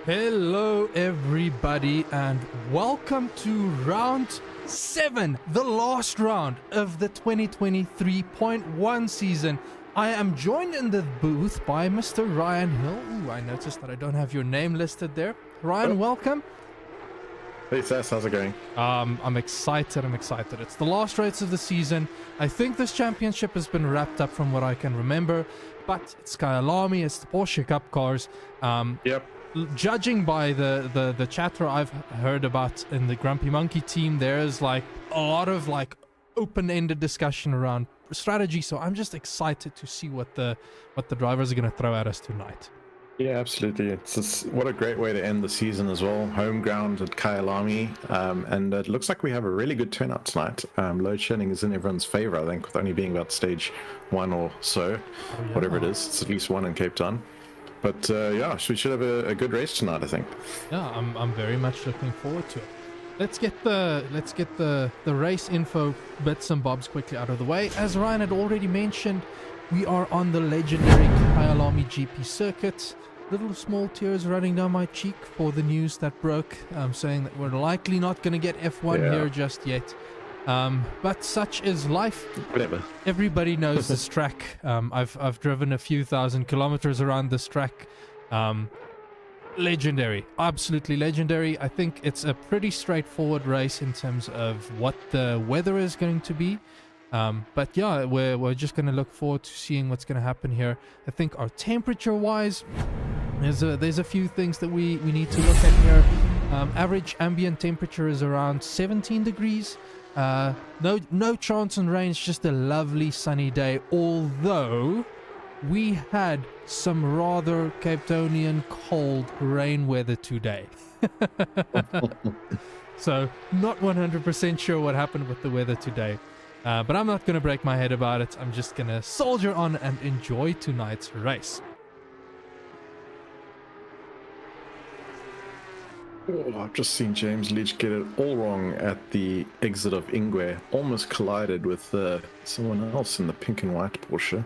Hello everybody and welcome to round 7, the last round of the 2023.1 season. I am joined in the booth by Mr. Ryan Hill. Ooh, I noticed that I don't have your name listed there. Ryan, welcome. Hey Sess, how's it going? I'm excited. It's the last race of the season. I think this championship has been wrapped up from what I can remember, but it's Kyalami, it's the Porsche Cup cars. Yep. Judging by the chatter I've heard about in the Grumpy Monkey team, there's like a lot of like open-ended discussion around strategy, so I'm just excited to see what the drivers are going to throw at us tonight. Yeah, absolutely. What a great way to end the season as well. Home ground at Kyalami, and it looks like we have a really good turnout tonight. Load shedding is in everyone's favor, I think, with only being about stage 1 or so, whatever it is. It's at least 1 in Cape Town. But yeah, we should have a good race tonight, I think. Yeah, I'm very much looking forward to it. Let's get the race info bits and bobs quickly out of the way. As Ryan had already mentioned, we are on the legendary Kyalami GP circuit. Little small tears running down my cheek for the news that broke, saying that we're likely not going to get F1 here just yet. But such is life. Whatever. Everybody knows this track. I've driven a few thousand kilometers around this track. Legendary, absolutely legendary. I think it's a pretty straightforward race in terms of what the weather is going to be. But yeah, we're just going to look forward to seeing what's going to happen here. I think our temperature-wise, there's a few things that we need to look at here. Average ambient temperature is around 17 degrees. No chance on rain. It's just a lovely sunny day, although we had some rather Cape Townian cold rain weather today. So not 100% sure what happened with the weather today, but I'm not going to break my head about it. I'm just going to soldier on and enjoy tonight's race. Oh, I've just seen James Leach get it all wrong at the exit of Ingwe. Almost collided with someone else in the pink and white Porsche.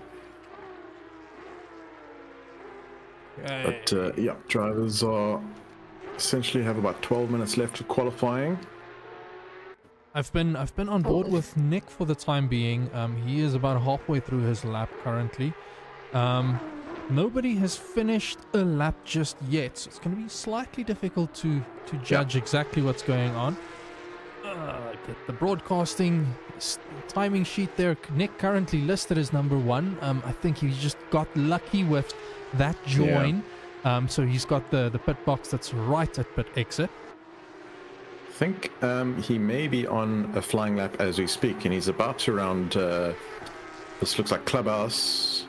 Okay. But yeah, drivers are essentially have about 12 minutes left of qualifying. I've been on board with Nick for the time being. He is about halfway through his lap currently. Nobody has finished a lap just yet, so it's going to be slightly difficult to judge exactly what's going on. Get the broadcasting timing sheet there. Nick currently listed as number 1. I think he just got lucky with that join. So he's got the pit box that's right at pit exit. I think he may be on a flying lap as we speak, and he's about to round, this looks like Clubhouse.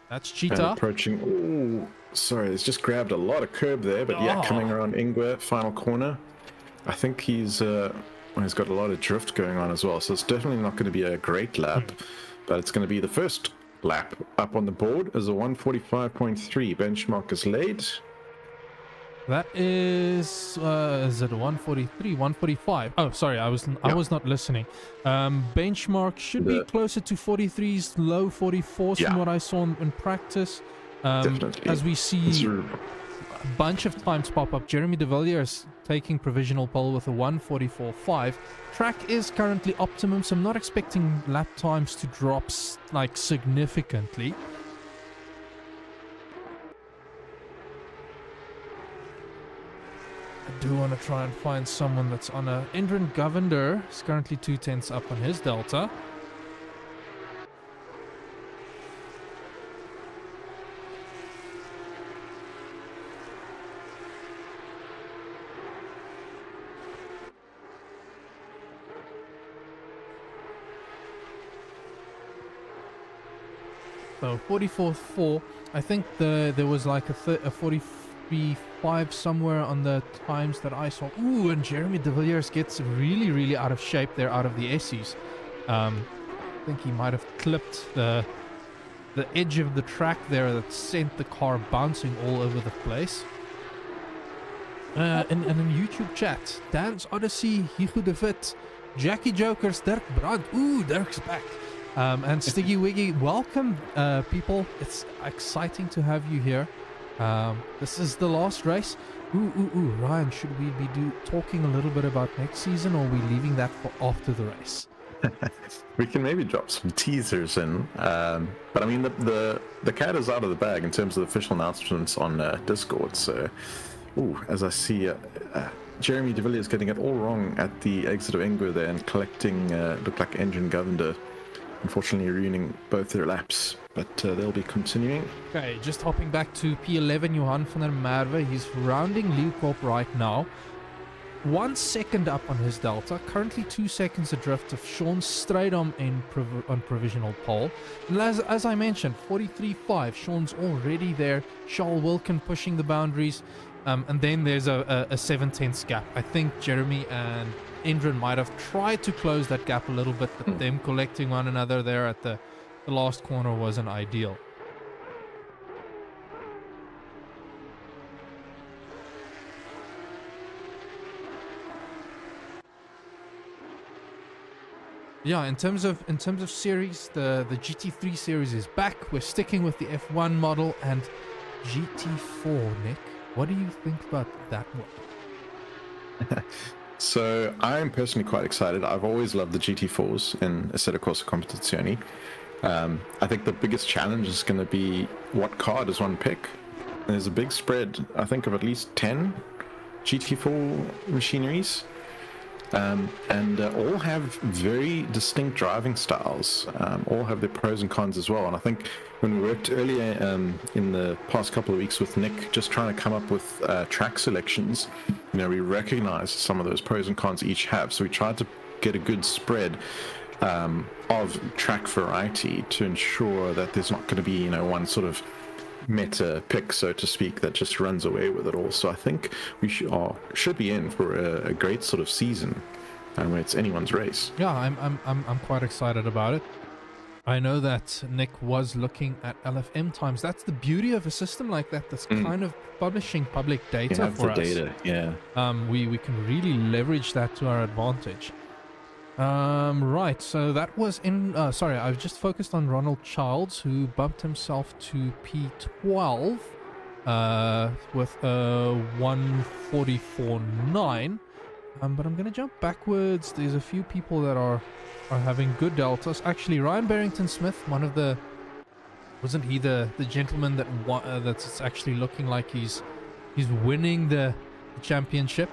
That's Cheetah. Approaching. Oh, sorry, it's just grabbed a lot of curb there, but yeah, coming around Ingwe, final corner. I think he's got a lot of drift going on as well, so it's definitely not going to be a great lap, but it's going to be the first lap up on the board as a 145.3 benchmark is laid. That is it a 143, 145? Oh, sorry, I was not listening. Benchmark should be closer to 43s, low 44s from what I saw in practice. Definitely. As we see a bunch of times pop up. Jeremy de Villiers taking provisional pole with a 144.5. Track is currently optimum, so I'm not expecting lap times to drop like significantly. I do want to try and find someone that's on a Endrin Govender. He's currently 2/10 up on his Delta. So 44.4. I think there was like a 43.5 somewhere on the times that I saw. Ooh, and Jeremy de Villiers gets really, really out of shape there, out of the Essies. I think he might have clipped the edge of the track there that sent the car bouncing all over the place. And in YouTube chat, Dan's Odyssey, Hugo de Vet, Jackie Jokers, Dirk Brandt. Ooh, Dirk's back. And Stiggy Wiggy, welcome, people. It's exciting to have you here. This is the last race. Ryan, should we be talking a little bit about next season, or are we leaving that for after the race? We can maybe drop some teasers in, but I mean the cat is out of the bag in terms of the official announcements on Discord. So, as I see, Jeremy de Villiers getting it all wrong at the exit of Engwer there and collecting looked like engine governor, unfortunately ruining both their laps. But they'll be continuing. Okay, just hopping back to P11, Johan van der Merwe. He's rounding Leeuwkop right now. 1 second up on his delta, currently 2 seconds adrift of Sean Strydom on provisional pole. And as I mentioned, 43.5, Sean's already there. Charles Wilkin pushing the boundaries. And then there's a 7/10 gap. I think Jeremy and Indren might have tried to close that gap a little bit, but them collecting one another there at the last corner wasn't ideal. Yeah, in terms of series, the GT3 series is back. We're sticking with the F1 model and GT4. Nick, what do you think about that one? So I'm personally quite excited. I've always loved the GT4s in Assetto Corsa Competizioni. I think the biggest challenge is going to be what car does one pick. There's a big spread, I think, of at least 10 GT4 machineries. And all have very distinct driving styles, all have their pros and cons as well. And I think when we worked earlier in the past couple of weeks with Nick, just trying to come up with track selections, we recognized some of those pros and cons each have. So we tried to get a good spread of track variety to ensure that there's not going to be, one sort of meta pick, so to speak, that just runs away with it all. So I think we should be in for a great sort of season, where it's anyone's race. Yeah, I'm quite excited about it. I know that Nick was looking at LFM times. That's the beauty of a system like that. That's kind of publishing public data for us. Data, yeah. We can really leverage that to our advantage. Right, so that was in sorry, I've just focused on Ronald Childs, who bumped himself to P12 with a 144.9. But I'm gonna jump backwards. There's a few people that are having good deltas. Actually, Ryan Barrington Smith, one of the, wasn't he the gentleman that that's actually looking like he's winning the championship?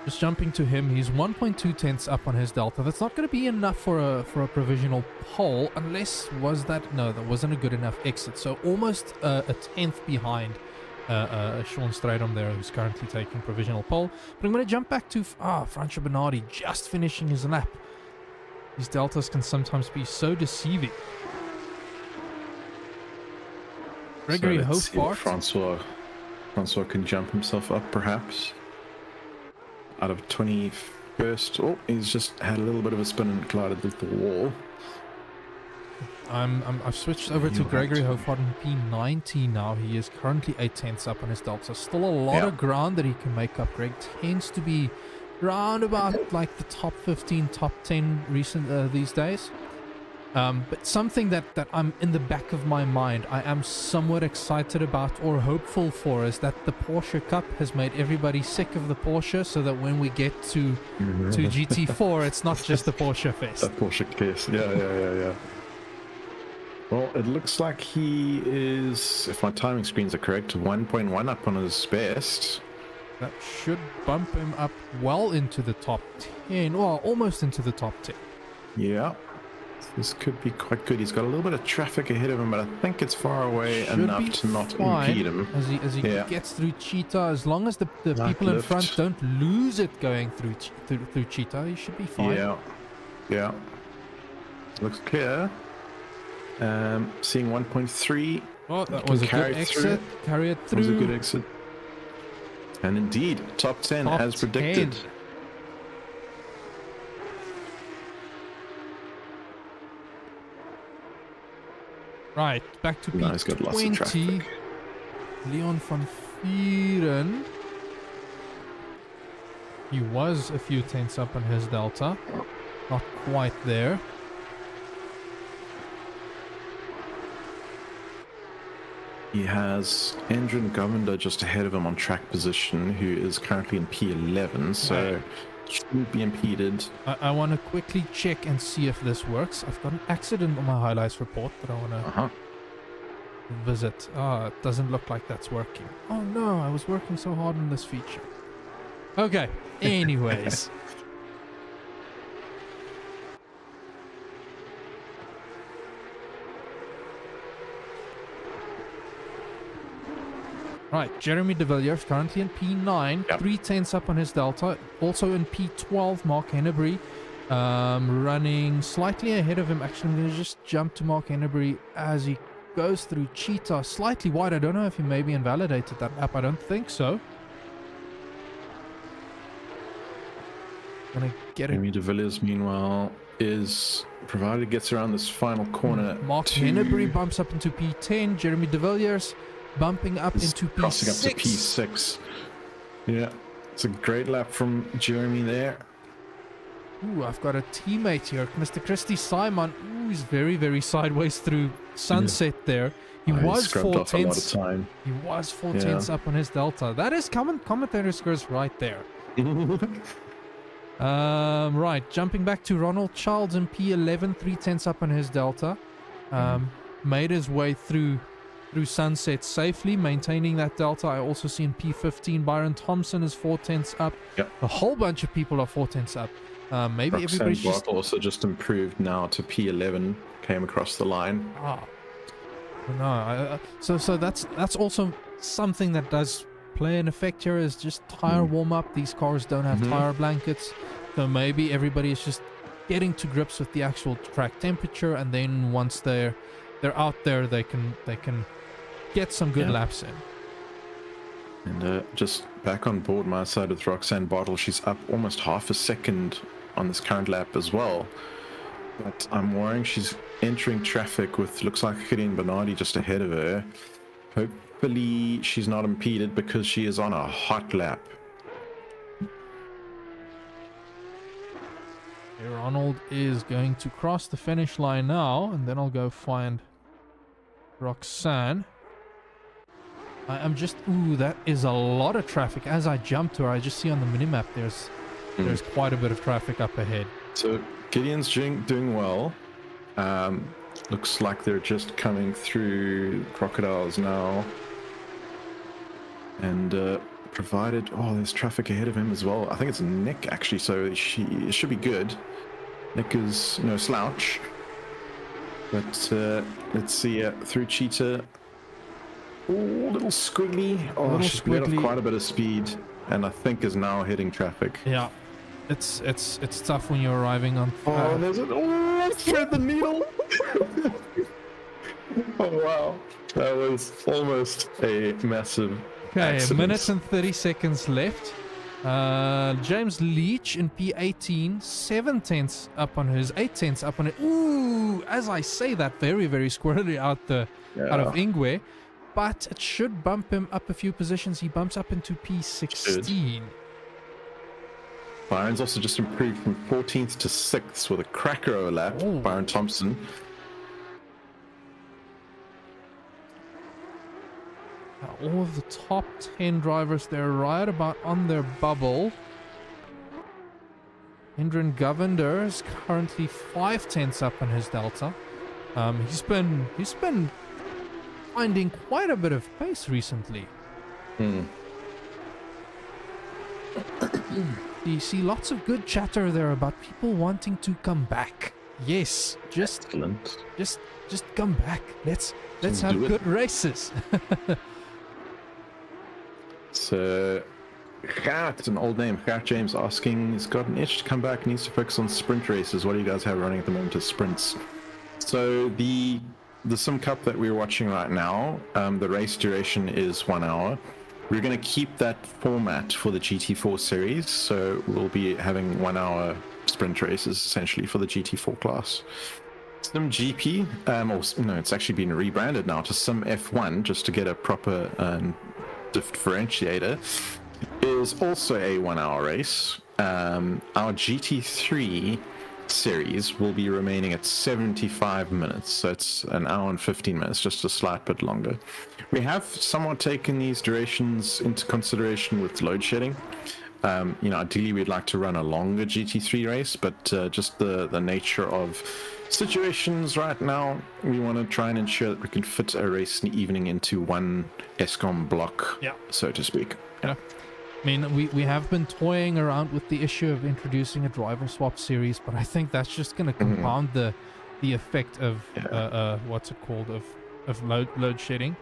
Just jumping to him, he's 1.2 tenths up on his delta. That's not going to be enough for a provisional pole, unless that wasn't a good enough exit. So almost a tenth behind Sean Strydom there, who's currently taking provisional pole. But I'm going to jump back to Franco Bernardi, just finishing his lap. These deltas can sometimes be so deceiving. Gregory Hofbart. Francois can jump himself up, perhaps. Out of 21st. Oh, he's just had a little bit of a spin and collided with the wall. I've switched over to Gregory Hofbart in P19 now. He is currently 8 tenths up on his delta. Still a lot of ground that he can make up. Greg tends to be round about like the top 15, top 10 recent these days. But something that I'm in the back of my mind, I am somewhat excited about or hopeful for, is that the Porsche Cup has made everybody sick of the Porsche, so that when we get to GT4, it's not just the Porsche fest. That Porsche case, yeah. Well, it looks like he is, if my timing screens are correct, 1.1 up on his best. That should bump him up well into the top 10, well, almost into the top 10. Yeah. This could be quite good. He's got a little bit of traffic ahead of him, but I think it's far away enough to not impede him. As he gets through Cheetah, as long as the people in front don't lose it going through Cheetah, he should be fine. Yeah. Looks clear. Seeing 1.3. Oh, that was a good exit. Carry it through. That was a good exit. And indeed, top 10 as predicted. 10. Right, back to P20. Leon van Vieren. He was a few tenths up on his delta. Not quite there. He has Endrin Govender just ahead of him on track position, who is currently in P11, so shouldn't be impeded. I want to quickly check and see if this works. I've got an accident on my highlights report that I want to visit. It doesn't look like that's working. Oh no, I was working so hard on this feature. Okay, anyways. Right, Jeremy de Villiers currently in P9, 3/10 up on his Delta. Also in P12, Mark Hennebury running slightly ahead of him. Actually, I'm going to just jump to Mark Hennebury as he goes through Cheetah. Slightly wide. I don't know if he maybe invalidated that lap. I don't think so. Gonna get it. Jeremy de Villiers, meanwhile, is provided he gets around this final corner. Mark Hennebury bumps up into P10. Jeremy de Villiers bumping up into P6. Crossing up to P6. Yeah, it's a great lap from Jeremy there. Ooh, I've got a teammate here, Mr. Christy Simon. Ooh, he's very, very sideways through Sunset there. He was 4/10. He was 4/10 up on his Delta. That is commentator scores right there. Right, jumping back to Ronald Childs in P11, 3/10 up on his Delta. Made his way through Sunset safely, maintaining that Delta. I also see in P15 Byron Thompson is 4/10 up. A whole bunch of people are 4/10 up. Maybe everybody's just also just improved now to P11, came across the line. No, so that's also something that does play an effect here, is just tire warm up. These cars don't have tire blankets, so maybe everybody is just getting to grips with the actual track temperature, and then once they're out there, they can get some good laps in. And just back on board my side with Roxanne Bottle, she's up almost half a second on this current lap as well. But I'm worrying she's entering traffic with, looks like Gideon Bernardi just ahead of her. Hopefully she's not impeded because she is on a hot lap. Ronald is going to cross the finish line now, and then I'll go find Roxanne. I'm just, that is a lot of traffic. As I jump to her, I just see on the minimap there's quite a bit of traffic up ahead. So Gideon's doing well. Looks like they're just coming through Crocodiles now. And provided, there's traffic ahead of him as well. I think it's Nick actually, so it should be good. Nick is no slouch. But let's see, through Cheetah. Oh, little squiggly. She's let off quite a bit of speed, and I think is now hitting traffic. Yeah, it's tough when you're arriving on. There's an thread the needle. Oh wow, that was almost a massive. Okay, accident. a minute and 30 seconds left. James Leach in P18, 7/10 up on his, 8/10 up on it. Ooh, as I say that, very, very squarely out of Ingwe. But it should bump him up a few positions. He bumps up into P16. Byron's also just improved from 14th to 6th with a cracker overlap. Byron Thompson. Now, all of the top 10 drivers, they're right about on their bubble. Indran Govender is currently 5/10 up on his Delta. He's been finding quite a bit of pace recently. You see lots of good chatter there about people wanting to come back. Yes, just come back. Let's have good races. So Gert, an old name, Gert James asking, he's got an itch to come back, needs to focus on sprint races. What do you guys have running at the moment as sprints? So the simCup that we're watching right now, the race duration is 1 hour. We're going to keep that format for the GT4 series, so we'll be having 1 hour sprint races essentially for the GT4 class. SimGP, it's actually been rebranded now to SimF1 just to get a proper differentiator, is also a 1 hour race. Our GT3 series will be remaining at 75 minutes, so it's an hour and 15 minutes, just a slight bit longer. We have somewhat taken these durations into consideration with load shedding. Ideally we'd like to run a longer GT3 race, but just the nature of situations right now, we want to try and ensure that we can fit a race in the evening into one ESCOM block, so to speak. Yeah. I mean, we have been toying around with the issue of introducing a driver swap series, but I think that's just going to compound the effect of what's it called, of load shedding.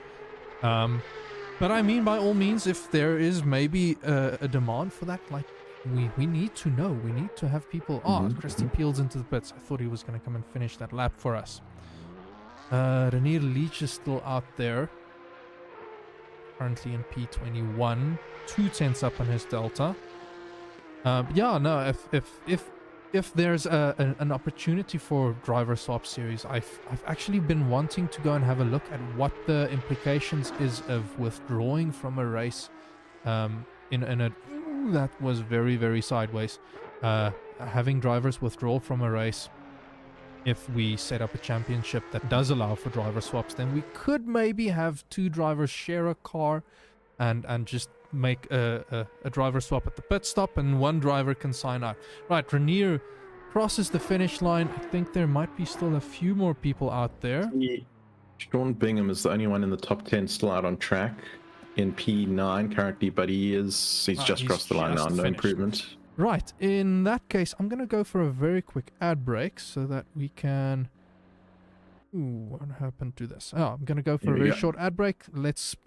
But I mean, by all means, if there is maybe a demand for that, like we need to know. We need to have people. Christy peels into the pits. I thought he was going to come and finish that lap for us. Renier Leach is still out there. Currently in P21, 2/10 up on his delta. If there's an opportunity for driver swap series, I've actually been wanting to go and have a look at what the implications is of withdrawing from a race. That was very, very sideways. Having drivers withdraw from a race. If we set up a championship that does allow for driver swaps, then we could maybe have 2 drivers share a car and just make a driver swap at the pit stop, and 1 driver can sign out. Right, Renier crosses the finish line. I think there might be still a few more people out there. Sean Bingham is the only one in the top 10 still out on track in P9 currently, but he's just crossed the line now, no improvement. Right, in that case, I'm going to go for a very quick ad break so that we can... Ooh, what happened to this? Oh, I'm going to go for a very short ad break.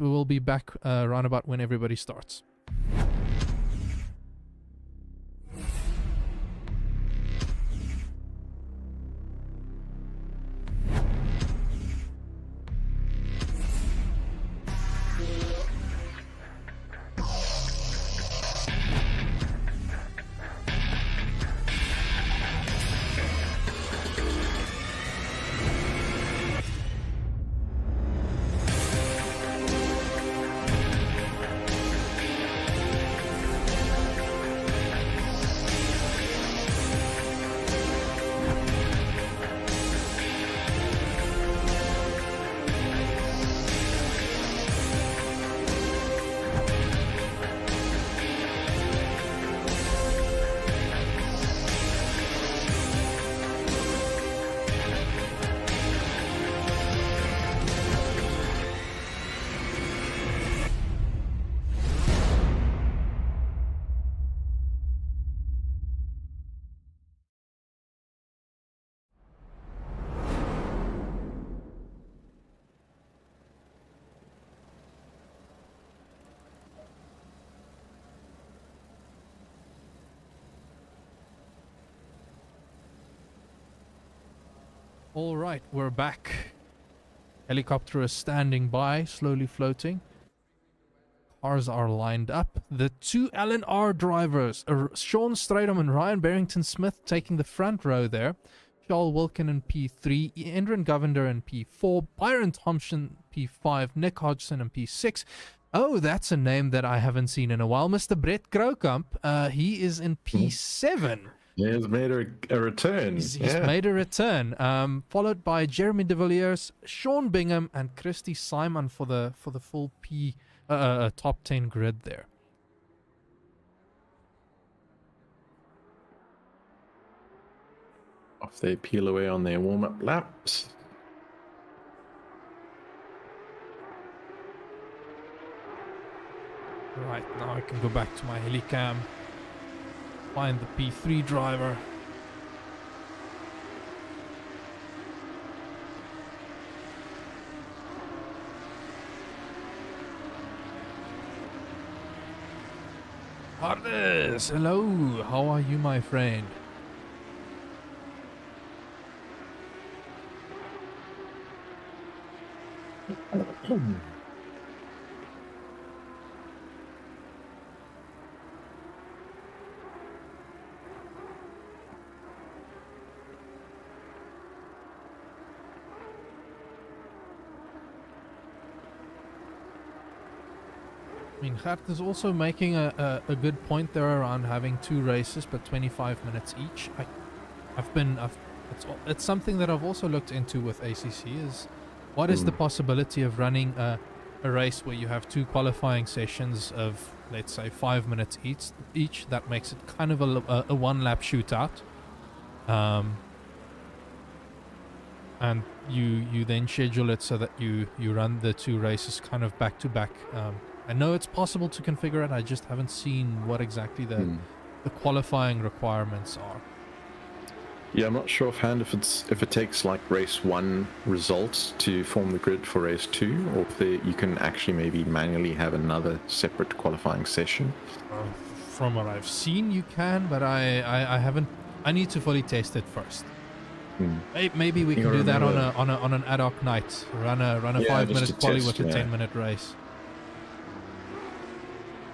We'll be back around about when everybody starts. All right, we're back. Helicopter is standing by, slowly floating. Cars are lined up. The 2 L&R drivers, Sean Stradom and Ryan Barrington-Smith, taking the front row there. Charles Wilkin in P3, Endrin Govender in P4, Byron Thompson P5, Nick Hodgson in P6. Oh, that's a name that I haven't seen in a while. Mr. Brett Kroukamp, he is in P7. He has made a return. He's made a return. Followed by Jeremy de Villiers, Sean Bingham, and Christy Simon for the full top 10 grid there. Off they peel away on their warm-up laps. Right, now I can go back to my helicam. Find the P3 driver. Hardes, hello. How are you, my friend? I mean, Gert is also making a good point there around having 2 races but 25 minutes each. it's something that I've also looked into with ACC is what is the possibility of running a race where you have 2 qualifying sessions of, let's say, 5 minutes each. That makes it kind of a one-lap shootout. And you then schedule it so that you run the 2 races kind of back to back. I know it's possible to configure it. I just haven't seen what exactly the qualifying requirements are. Yeah, I'm not sure offhand if it takes like race 1 results to form the grid for race 2, or if you can actually maybe manually have another separate qualifying session. From what I've seen, you can, but I haven't. I need to fully test it first. Maybe we can do that on an ad hoc night. Run a 5-minute quali with a 10-minute race.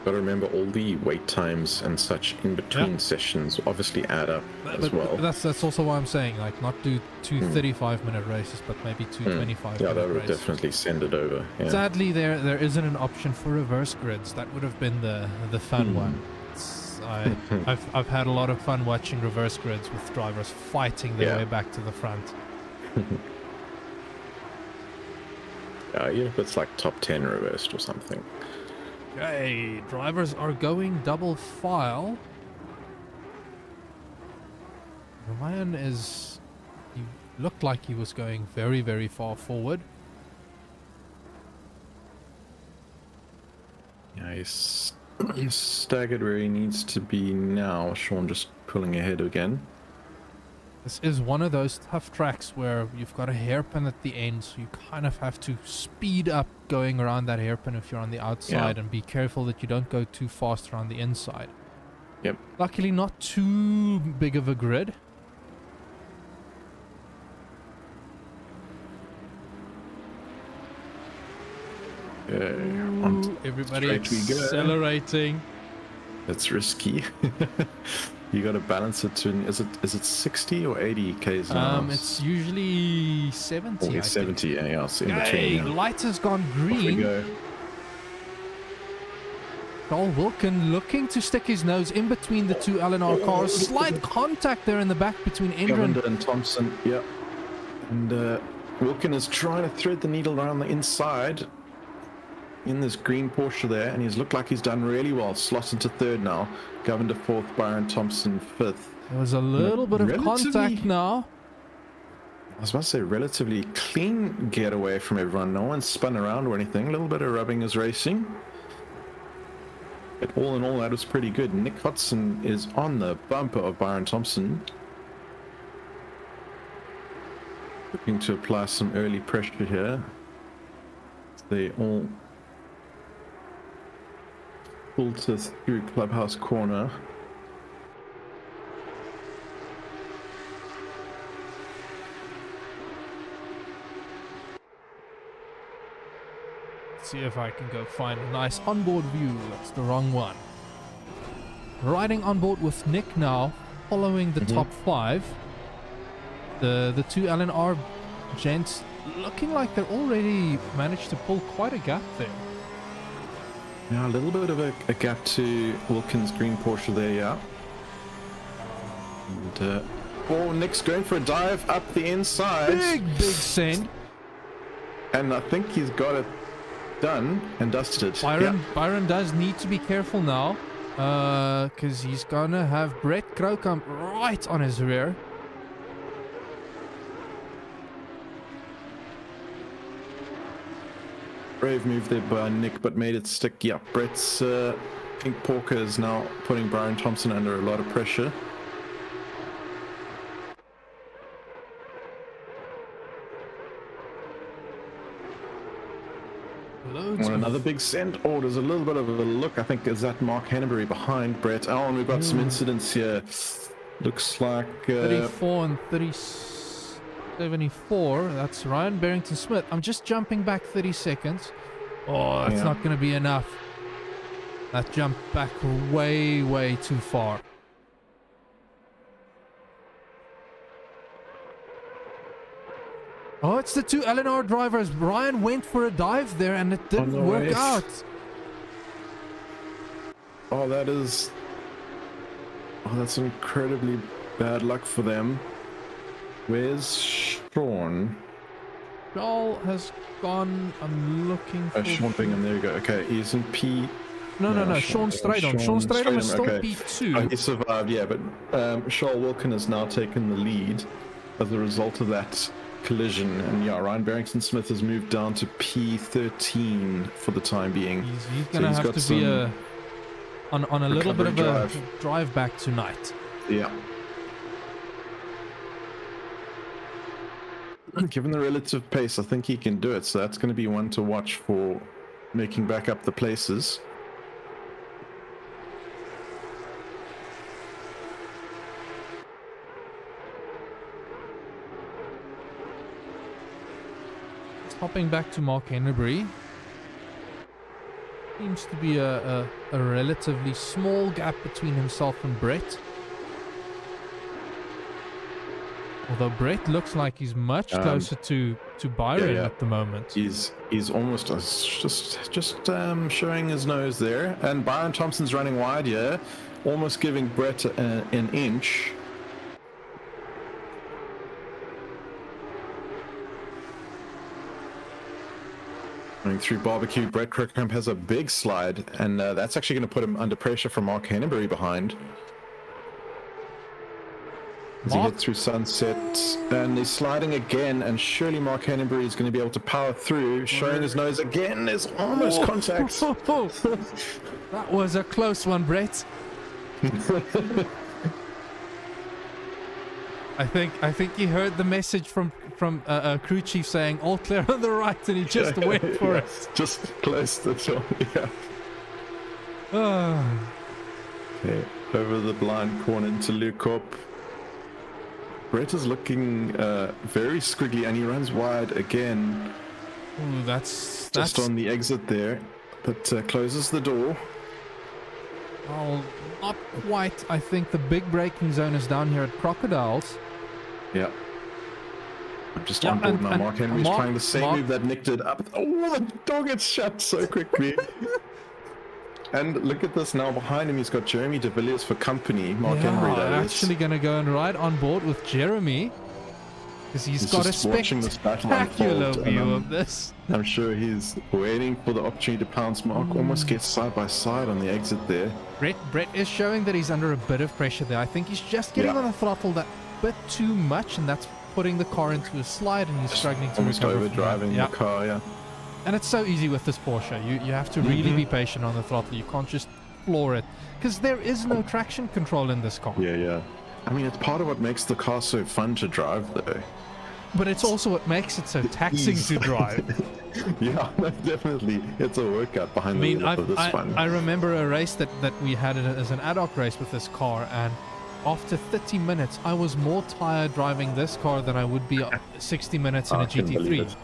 Got to remember all the wait times and such in between sessions obviously add up as well. That's also why I'm saying, like, not do 2 35-minute races, but maybe 2 25-minute races. Yeah, that would definitely send it over. Yeah. Sadly, there isn't an option for reverse grids. That would have been the fun one. I've had a lot of fun watching reverse grids with drivers fighting their way back to the front. Even if it's like top 10 reversed or something. Okay, drivers are going double file. Ryan he looked like he was going very, very far forward. Yeah, he's staggered where he needs to be now. Sean just pulling ahead again. This is one of those tough tracks where you've got a hairpin at the end, so you kind of have to speed up going around that hairpin if you're on the outside, and be careful that you don't go too fast around the inside. Yep. Luckily not too big of a grid. Everybody accelerating. That's risky. You got to balance it to, is it 60 or 80 k's an hour? It's usually 70. 70, yeah, so in between. Yeah. Light has gone green. Off we go. Joel Wilkin looking to stick his nose in between the 2 LNR cars. Slight contact there in the back between Endren and Thompson. Yep. And Wilkin is trying to thread the needle around the inside in this green Porsche there, and he's looked like he's done really well. Slots into 3rd now. Governor 4th, Byron Thompson 5th. There was a little bit of contact now. I was about to say relatively clean getaway from everyone. No one spun around or anything. A little bit of rubbing is racing. But all in all, that was pretty good. Nick Hudson is on the bumper of Byron Thompson. Looking to apply some early pressure here. They all filter through clubhouse corner. Let's see if I can go find a nice onboard view. That's the wrong one. Riding on board with Nick now, following the top 5. The 2 LNR gents looking like they already managed to pull quite a gap there. Yeah, a little bit of a gap to Wilkins' green Porsche there, yeah. And Nick's going for a dive up the inside. Big send. And I think he's got it done and dusted. Byron does need to be careful now, because he's gonna have Brett Kroukamp right on his rear. Brave move there by Nick, but made it stick. Yeah, Brett's pink Porker is now putting Byron Thompson under a lot of pressure. Another big send. Oh, there's a little bit of a look. I think is that Mark Henneberry behind Brett. Oh, and we've got some incidents here. Looks like 34 and 74. That's Ryan Barrington Smith. I'm just jumping back 30 seconds. Oh, that's not going to be enough. That jumped back way too far. Oh, it's the 2 LNR drivers. Ryan went for a dive there and it didn't work out. Oh, that's incredibly bad luck for them. Where's Sean? Joel has gone. I'm looking for. Oh, Sean Bingham, there you go. Okay, he's in P. No. Sean Stratham. Sean Stratham is still okay. P2. Oh, he survived, yeah, but Charles Wilkin has now taken the lead as a result of that collision. And yeah, Ryan Barrington-Smith has moved down to P13 for the time being. He's going to have to be on a little bit of a drive back tonight. Yeah. Given the relative pace, I think he can do it. So that's going to be one to watch for making back up the places. Hopping back to Mark Hennebury. Seems to be a relatively small gap between himself and Brett. Although Brett looks like he's much closer to Byron at the moment. He's almost just showing his nose there. And Byron Thompson's running wide here, almost giving Brett an inch. Running through barbecue, Brett Crookham has a big slide, and that's actually going to put him under pressure from Mark Hennebury behind. As he hits through Sunset, and he's sliding again, and surely Mark Hennebury is going to be able to power through, showing his nose again. There's almost contact. That was a close one, Brett. I think he heard the message from crew chief saying all clear on the right, and he just went for it. Just close the door. Yeah. Okay, over the blind corner into Lukop. Brett is looking very squiggly, and he runs wide again. Ooh, that's just on the exit there, but closes the door. Oh, not quite. I think the big braking zone is down here at Crocodiles. Yeah. I'm just on board now. Mark Henry's trying the same move that Nick did up. Oh, the door gets shut so quickly. And look at this now. Behind him, he's got Jeremy de Villiers for company. Mark Henry, that is. Actually going to go and ride on board with Jeremy. Because he's got a spectacular view of this. I'm sure he's waiting for the opportunity to pounce. Mark almost gets side by side on the exit there. Brett is showing that he's under a bit of pressure there. I think he's just getting on the throttle that bit too much, and that's putting the car into a slide, and he's struggling to recover. Almost overdriving the car, And it's so easy with this Porsche. You have to really be patient on the throttle. You can't just floor it, because there is no traction control in this car. Yeah. I mean, it's part of what makes the car so fun to drive, though. But it's also what makes it so taxing to drive. Yeah, definitely. It's a workout behind the wheel of this one. I remember a race that we had as an ad hoc race with this car, and after 30 minutes, I was more tired driving this car than I would be 60 minutes in a GT3.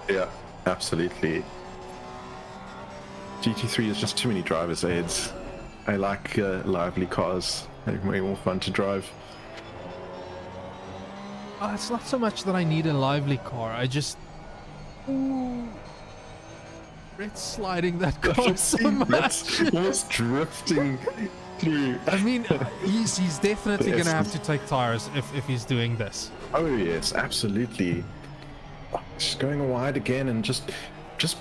Yeah, absolutely. GT3 is just too many driver's heads. I like lively cars. They're way more fun to drive. It's not so much that I need a lively car. I just... Brett's sliding that car so much. Almost drifting through. I mean, he's definitely going to have to take tires if he's doing this. Oh yes, absolutely. Just going wide again and just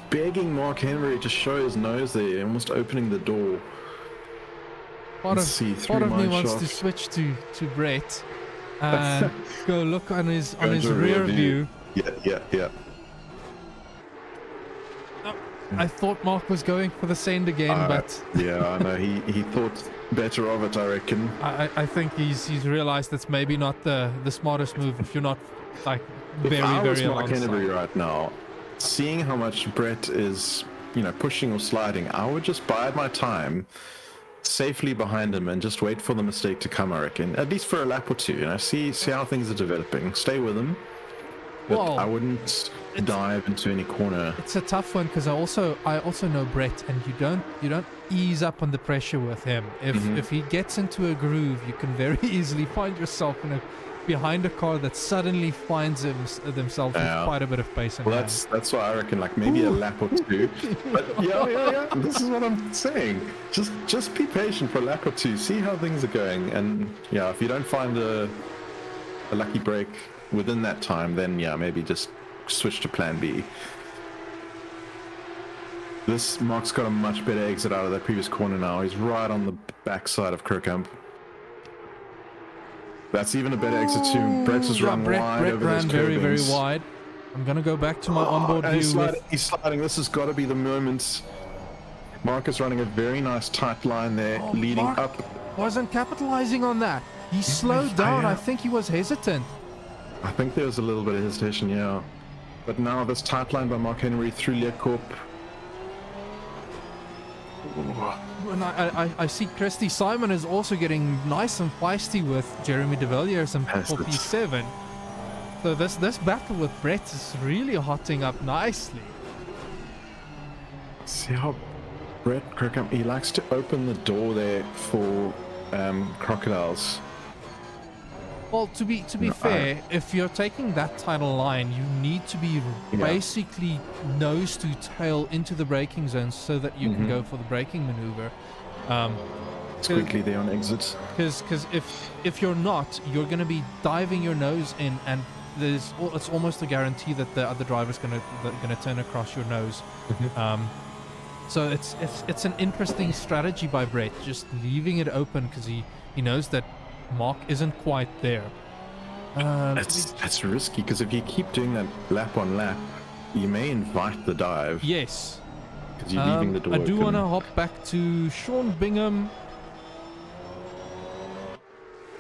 begging Mark Henry to show his nose there, almost opening the door. Part of me wants to switch to Brett and go look on his rear view. Yeah. I thought Mark was going for the send again, but yeah, I know he thought better of it. I reckon. I think he's realized that's maybe not the smartest move if you're not like very alongside. Mark Henry right now, seeing how much Brett is pushing or sliding, I would just bide my time safely behind him and just wait for the mistake to come. I reckon, at least for a lap or two. See how things are developing. Stay with him. But I wouldn't dive into any corner. It's a tough one because I also know Brett, and you don't ease up on the pressure with him. If he gets into a groove, you can very easily find yourself behind a car that suddenly finds themselves with quite a bit of pace. Well, that's why I reckon, like maybe a lap or two. But yeah. This is what I'm saying. Just be patient for a lap or two. See how things are going, and if you don't find a lucky break, within that time, then yeah, maybe just switch to plan B. This Mark's got a much better exit out of that previous corner now. He's right on the backside of Kirkamp. That's even a better exit too. Brett has run wide Brett over ran those very, very curbings. wide. I'm going to go back to my onboard And view. he's sliding. This has got to be the moment. Mark is running a very nice tight line there, leading Mark up. wasn't capitalizing on that. He slowed down. I think he was hesitant. I think there was a little bit of hesitation, yeah. But now this tight line by Mark Henry through Leerkorp. And I see Christy Simon is also getting nice and feisty with Jeremy de Villiers and for P7. So this battle with Brett is really hotting up nicely. See how Brett Kirkham, he likes to open the door there for crocodiles. Well, to be fair, if you're taking that title line, you need to be basically nose to tail into the braking zone so that you can go for the braking maneuver. It's quickly there on exit. Because if you're not, you're going to be diving your nose in, and it's almost a guarantee that the other driver's going to turn across your nose. So it's an interesting strategy by Brett, just leaving it open because he knows that Mark isn't quite there. That's risky because if you keep doing that lap on lap, you may invite the dive. Yes. Because you're leaving the door I do open. want to hop back to Sean Bingham.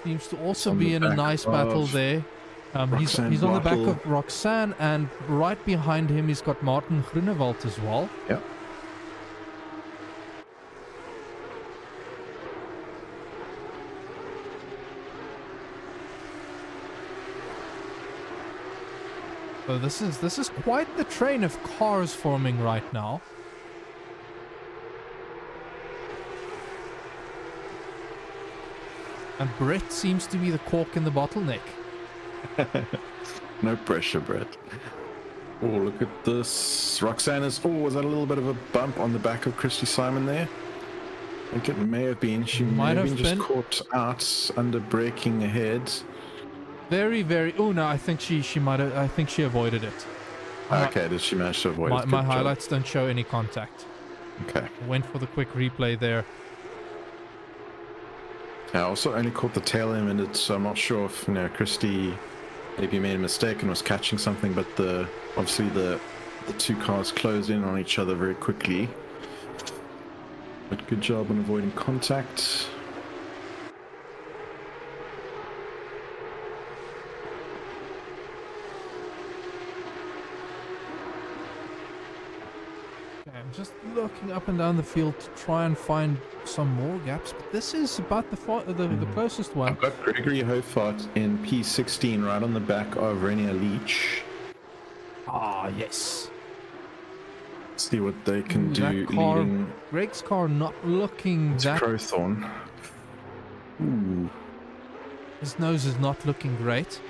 Seems to also be in a nice battle there. He's on the back of Roxanne, and right behind him he's got Martin Grunewald as well. Yep. So this is quite the train of cars forming right now. And Brett seems to be the cork in the bottleneck. No pressure, Brett. Oh, look at this. Roxanne is... Oh, was that a little bit of a bump on the back of Christy Simon there? I think it may have been. She might have been just caught out under braking ahead. Very, very... Oh, no, I think she might have... I think she avoided it. Okay, did she manage to avoid it? My highlights don't show any contact. Okay. Went for the quick replay there. I also only caught the tail end of it, so I'm not sure if Christy maybe made a mistake and was catching something, but obviously the two cars closed in on each other very quickly. But good job on avoiding contact. I'm just looking up and down the field to try and find some more gaps, but this is about the closest one. I've got Gregory Hofart in P16 right on the back of Renier Leach. Ah, yes. See what they can do. That car, leading Greg's car not looking that... Crowthorne. Ooh. His nose is not looking great.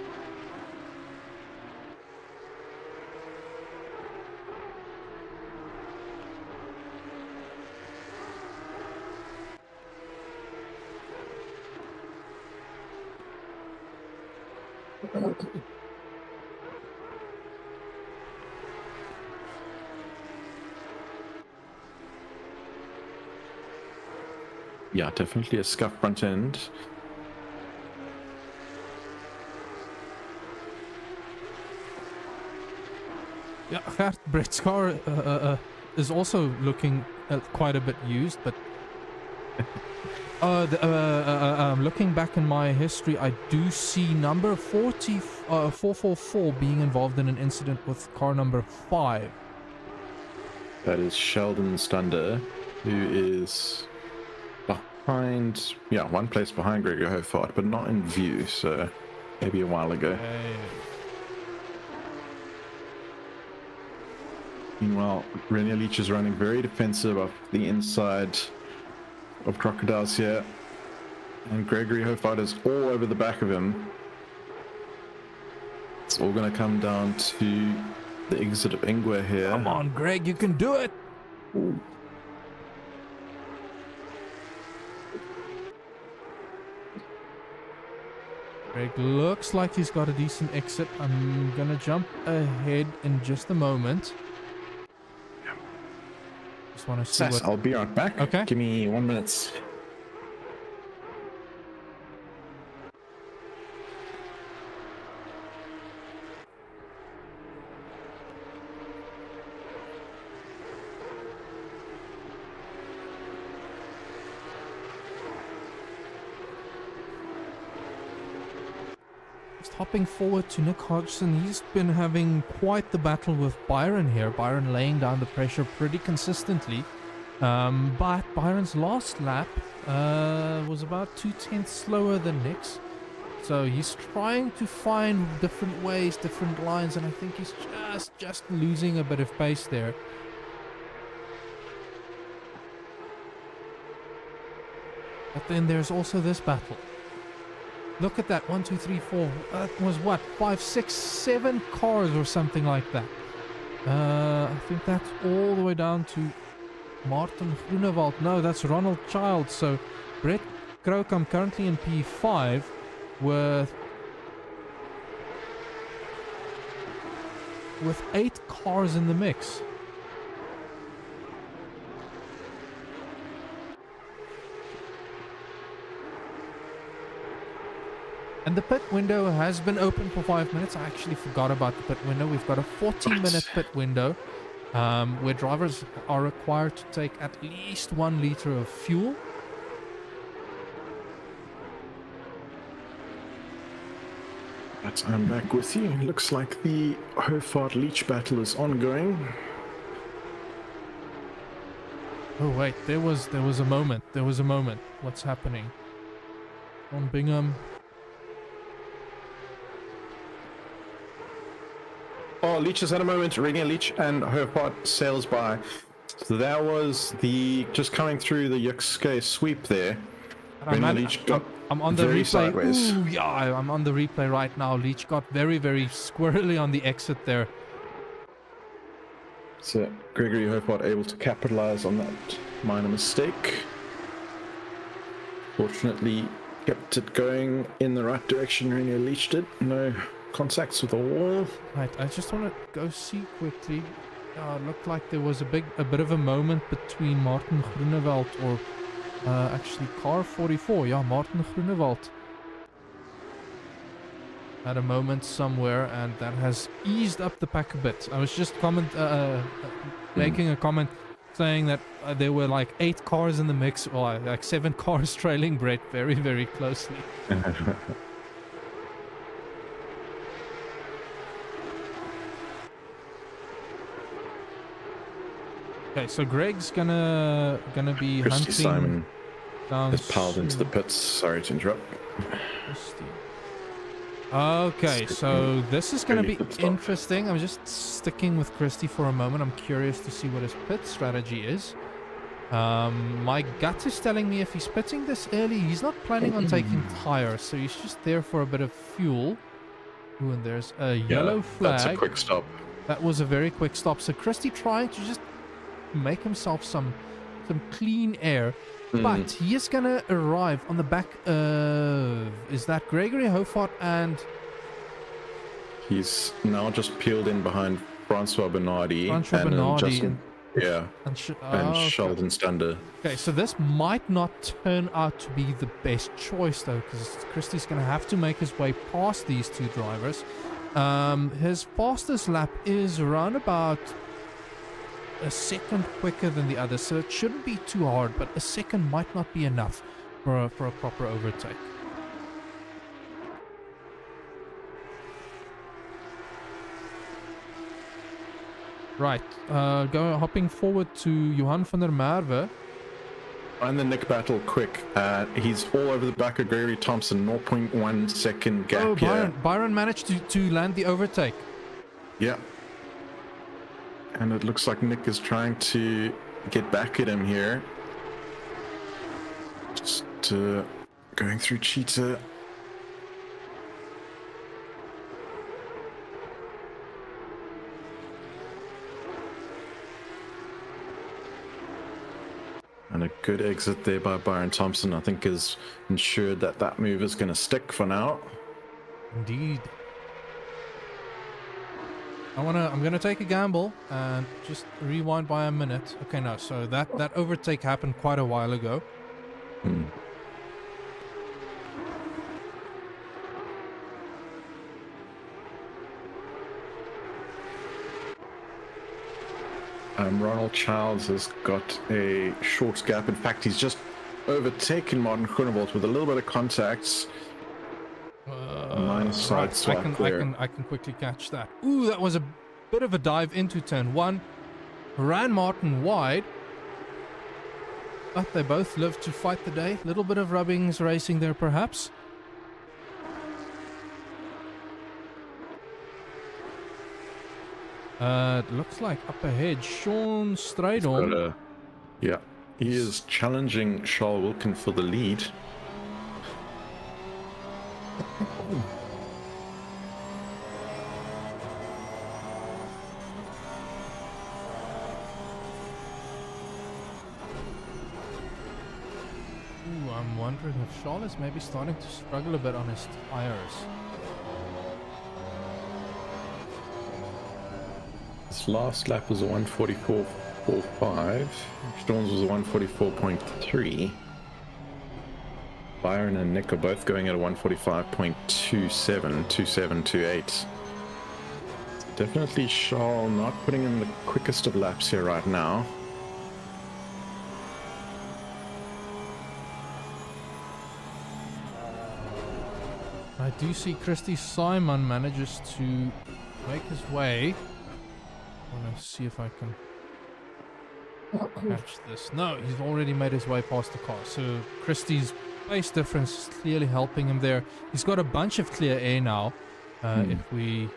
Yeah, definitely a scuff front end. Yeah, Gert, Brett's car is also looking quite a bit used, but looking back in my history, I do see number 444 being involved in an incident with car number 5. That is Sheldon Stunder, who is behind, one place behind Gregor Hofart, but not in view, so maybe a while ago. Hey. Meanwhile, Renier Leach is running very defensive off the inside of Crocodiles here, and Gregory Hofart is all over the back of him. It's all going to come down to the exit of Ingwer here. Come on, Greg, you can do it. Ooh. Greg looks like he's got a decent exit. I'm gonna jump ahead in just a moment. Just want to see what... I'll be right back. Okay. Give me 1 minute. Just hopping forward to Nick Hodgson. He's been having quite the battle with Byron here. Byron laying down the pressure pretty consistently. But Byron's last lap was about 2/10 slower than Nick's. So he's trying to find different ways, different lines, and I think he's just losing a bit of pace there. But then there's also this battle. Look at that, 1, 2, 3, 4. That was what, 5, 6, 7 cars or something like that. I think that's all the way down to Martin Groenewald. No, that's Ronald Child. So Brett Krokam currently in P5 with 8 cars in the mix. And the pit window has been open for 5 minutes. I actually forgot about the pit window. We've got a 40-minute pit window where drivers are required to take at least 1 liter of fuel. But I'm back with you. Looks like the Hofart Leach battle is ongoing. Oh wait, there was a moment. There was a moment. What's happening? On Bingham. Oh, Leach has had a moment. Renier Leach and Hofart sails by. So that was the just coming through the Yuxke sweep there. Renier Leach got I'm on the very replay. sideways. Ooh, yeah, I'm on the replay right now. Leach got very, very squirrely on the exit there. So Gregory Hofart able to capitalize on that minor mistake. Fortunately, kept it going in the right direction. Renier Leach did. No contacts with the wall. Right, I just want to go see quickly. It looked like there was a bit of a moment between Martin Groenewald or actually car 44. Yeah, Martin Groenewald had a moment somewhere, and that has eased up the pack a bit. I was just making a comment saying that there were like 8 cars in the mix, or like 7 cars trailing Brett very, very closely. Okay, so Greg's gonna be Christy hunting Simon down. has piled into the pits. Sorry to interrupt. Christy. Okay, so this is gonna be interesting. I'm just sticking with Christy for a moment. I'm curious to see what his pit strategy is. My gut is telling me if he's pitting this early, he's not planning on taking tires, so he's just there for a bit of fuel. Ooh, and there's a yellow flag. That's a quick stop. That was a very quick stop. So Christy trying to just make himself some clean air, but he is gonna arrive on the back of, is that Gregory Hofart, and he's now just peeled in behind Francois Bernardi and Sheldon Stander. Okay, so this might not turn out to be the best choice though, because Christy's gonna have to make his way past these 2 drivers. His fastest lap is around about a second quicker than the other, so it shouldn't be too hard, but a second might not be enough for a proper overtake. Right, hopping forward to Johan van der Merwe. And the Nick battle quick. He's all over the back of Gregory Thompson. 0.1 second gap here. Byron managed to land the overtake. Yeah. And it looks like Nick is trying to get back at him here. Just going through Cheetah. And a good exit there by Byron Thompson, I think, has ensured that move is going to stick for now. Indeed. I'm gonna take a gamble and just rewind by a minute. Okay, no, so that overtake happened quite a while ago. Ronald Childs has got a short gap. In fact, he's just overtaken Martin Groenewold with a little bit of contacts. Minus side right, swap there. I can quickly catch that. Ooh, that was a bit of a dive into turn one. Ran Martin wide. But they both live to fight the day. Little bit of rubbings racing there, perhaps. It looks like up ahead, Sean Strydom. Yeah, he is challenging Charles Wilkin for the lead. Ooh, I'm wondering if Charles is maybe starting to struggle a bit on his tires. His last lap was a 144.45. Storms was a 144.3. Byron and Nick are both going at a 145.27, 27.28. Definitely Charles not putting in the quickest of laps here right now. I do see Christy Simon manages to make his way. I want to see if I can catch this. No, he's already made his way past the car. So Christy's pace difference is clearly helping him there. He's got a bunch of clear air now. If we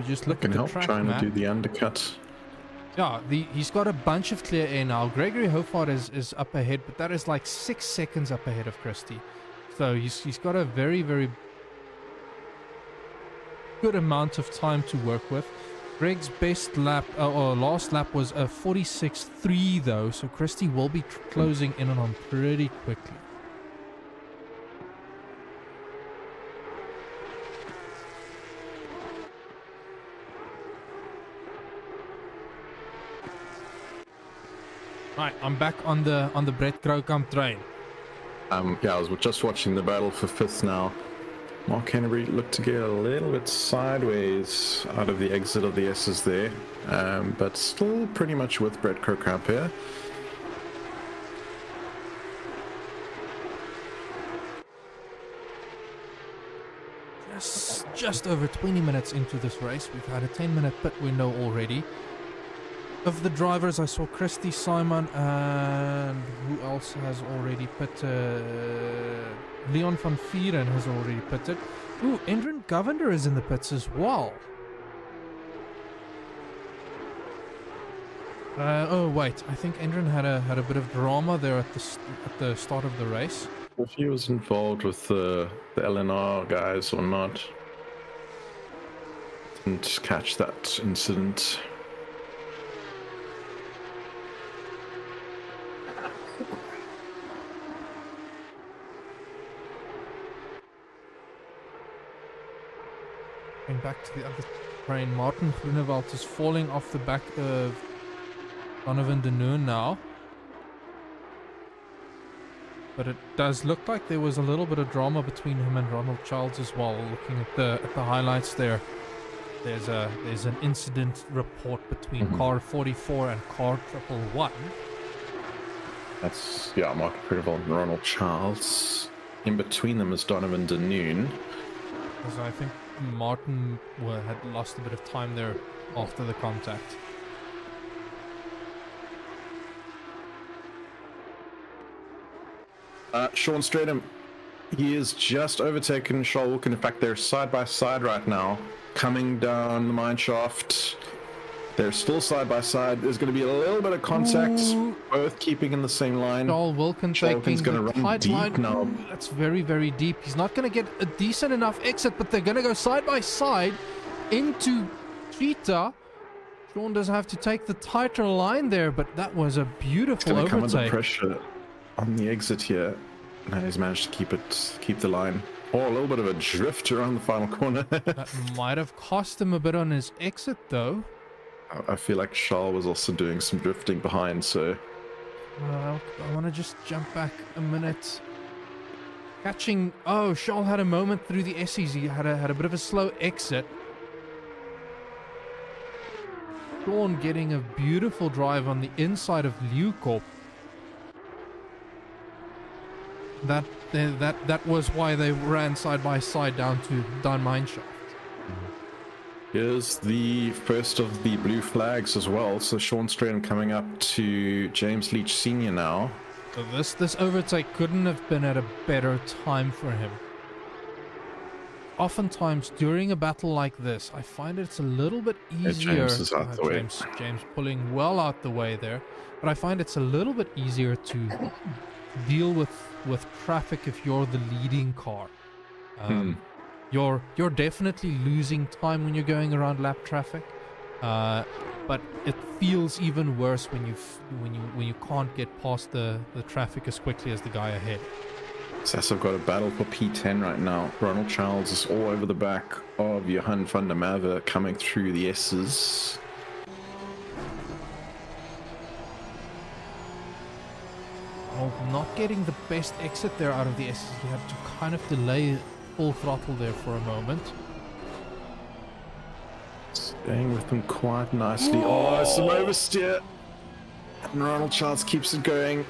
just look at the track trying map. to do the undercut. Yeah, he's got a bunch of clear air now. Gregory Hofart is up ahead, but that is like 6 seconds up ahead of Christy. So he's got a very, very good amount of time to work with. Greg's best lap, or last lap, was a 46.3 though, so Christy will be closing in on him pretty quickly. Right, I'm back on the Brett Kroukamp train. Yeah, I was just watching the battle for fifth now. Mark Henry looked to get a little bit sideways out of the exit of the S's there, but still pretty much with Brett Kroukamp here. Just over 20 minutes into this race, we've had a 10-minute pit window already. Of the drivers, I saw Christy Simon, and who else has already pitted? Leon van Vieren has already pitted. Ooh, Endrin Govender is in the pits as well. Oh wait, I think Endrin had a bit of drama there at the start of the race. If he was involved with the LNR guys or not, didn't catch that incident. Going back to the other train, Martin Groenewold is falling off the back of Donovan Denoon now. But it does look like there was a little bit of drama between him and Ronald Childs as well. Looking at the highlights there, there's an incident report between car 44 and car 111. That's, yeah, Martin Groenewold and Ronald Childs. In between them is Donovan Denoon. Because I think Martin had lost a bit of time there after the contact. Sean Stratham, he is just overtaken Charles Wilkin. In fact, they're side by side right now, coming down the mine shaft. They're still side by side. There's going to be a little bit of contact, both keeping in the same line. Charles Wilkin taking the tight line. Now. That's very, very deep. He's not going to get a decent enough exit, but they're going to go side by side into Cheetah. Sean does have to take the tighter line there, but that was a beautiful overtake. Come under pressure on the exit here. And he's managed to keep the line. Oh, a little bit of a drift around the final corner. That might have cost him a bit on his exit, though. I feel like Charles was also doing some drifting behind, so... I want to just jump back a minute. Catching... Oh, Charles had a moment through the S's. He had a bit of a slow exit. Sean getting a beautiful drive on the inside of Liukorp. That was why they ran side by side down mineshaft. Here's the first of the blue flags as well. So Sean Strahan coming up to James Leach Sr. now. So this overtake couldn't have been at a better time for him. Oftentimes during a battle like this, I find it's a little bit easier. James is out the way. James pulling well out the way there, but I find it's a little bit easier to deal with traffic if you're the leading car. You're definitely losing time when you're going around lap traffic, but it feels even worse when you can't get past the traffic as quickly as the guy ahead. Sasso got a battle for P10 right now. Ronald Charles is all over the back of Johan van der Merwe coming through the S's. Oh, not getting the best exit there out of the S's. He had to kind of delay full throttle there for a moment. Staying with them quite nicely. Whoa. Oh, some oversteer. And Ronald Charles keeps it going.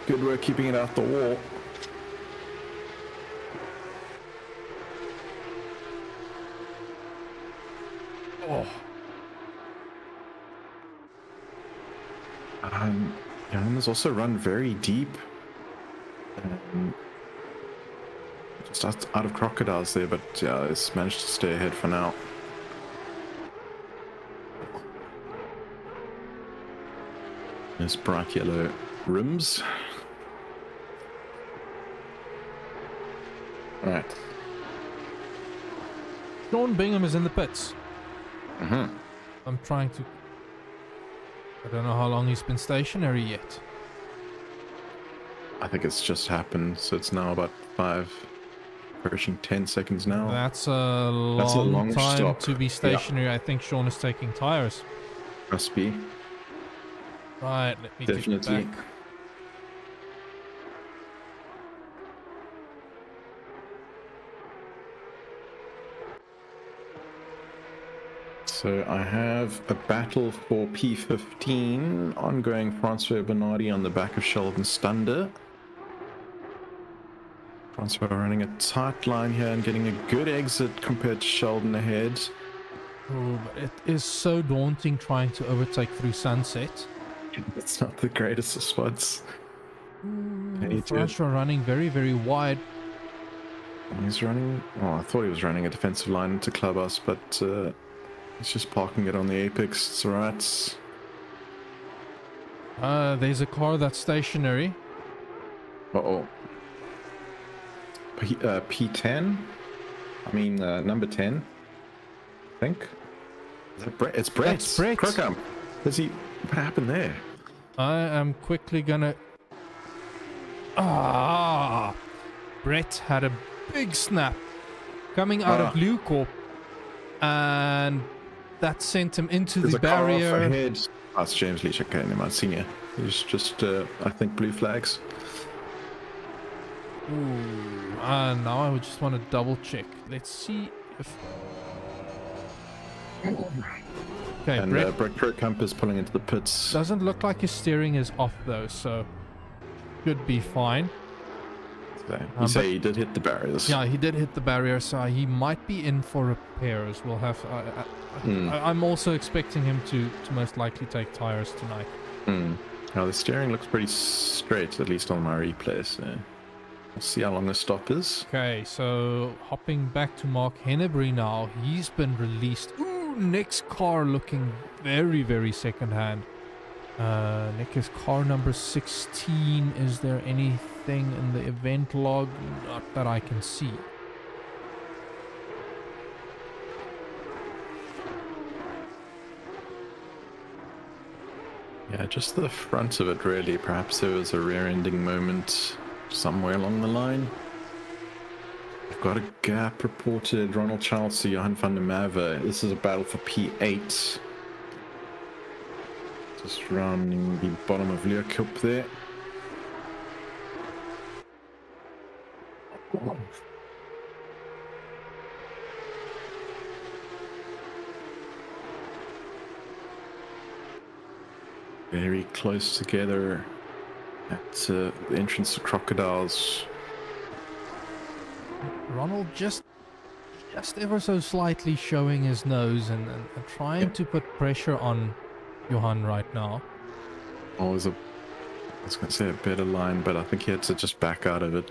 Good work keeping it out the wall. Oh. Johan has also run very deep. Just out of crocodiles there, but yeah, he's managed to stay ahead for now. There's bright yellow rims. Alright. Sean Bingham is in the pits. I'm trying to... I don't know how long he's been stationary yet. I think it's just happened, so it's now about approaching 10 seconds now. That's a long time stop to be stationary. Yeah. I think Sean is taking tires. Must be. Right, let me Definitely. get back. So I have a battle for P15, ongoing Francois Bernardi on the back of Sheldon Stunder. Francois running a tight line here and getting a good exit compared to Sheldon ahead. Oh, but it is so daunting trying to overtake through sunset. It's not the greatest of spots. Francois running very, very wide. He's running... Oh, I thought he was running a defensive line into Clubhouse, but... he's just parking it on the apex. It's alright. There's a car that's stationary. Uh-oh. P10? I mean, number 10. I think. Is that Brett? It's Brett. That's Brett. Crookham. What happened there? I am quickly gonna... Brett had a big snap coming out of Liukorp. And... that sent him into the barrier. Car off ahead. That's James Leach. Okay, never mind. Senior. He's just, I think, blue flags. Ooh. Now I would just want to double check. Let's see if... Okay, and Brett Kirkhamp is pulling into the pits. Doesn't look like his steering is off though, so should be fine. So you say he did hit the barriers. Yeah, he did hit the barrier, so he might be in for repairs. We'll have... I'm also expecting him to most likely take tires tonight. Now the steering looks pretty straight, at least on my replay, so we'll see how long the stop is. Okay, so hopping back to Mark Hennebury now. He's been released. Ooh, next car looking very, very second-hand. Nick is car number 16. Is there anything in the event log? Not that I can see. Yeah, just the front of it really. Perhaps there was a rear-ending moment somewhere along the line. got a gap reported. Ronald Charles to Johan van der Merwe. This is a battle for P8. Just rounding the bottom of Leerkup there. Very close together at the entrance to Crocodiles. Ronald just ever so slightly showing his nose and trying to put pressure on Johan right now. Always I was going to say a better line, but I think he had to just back out of it.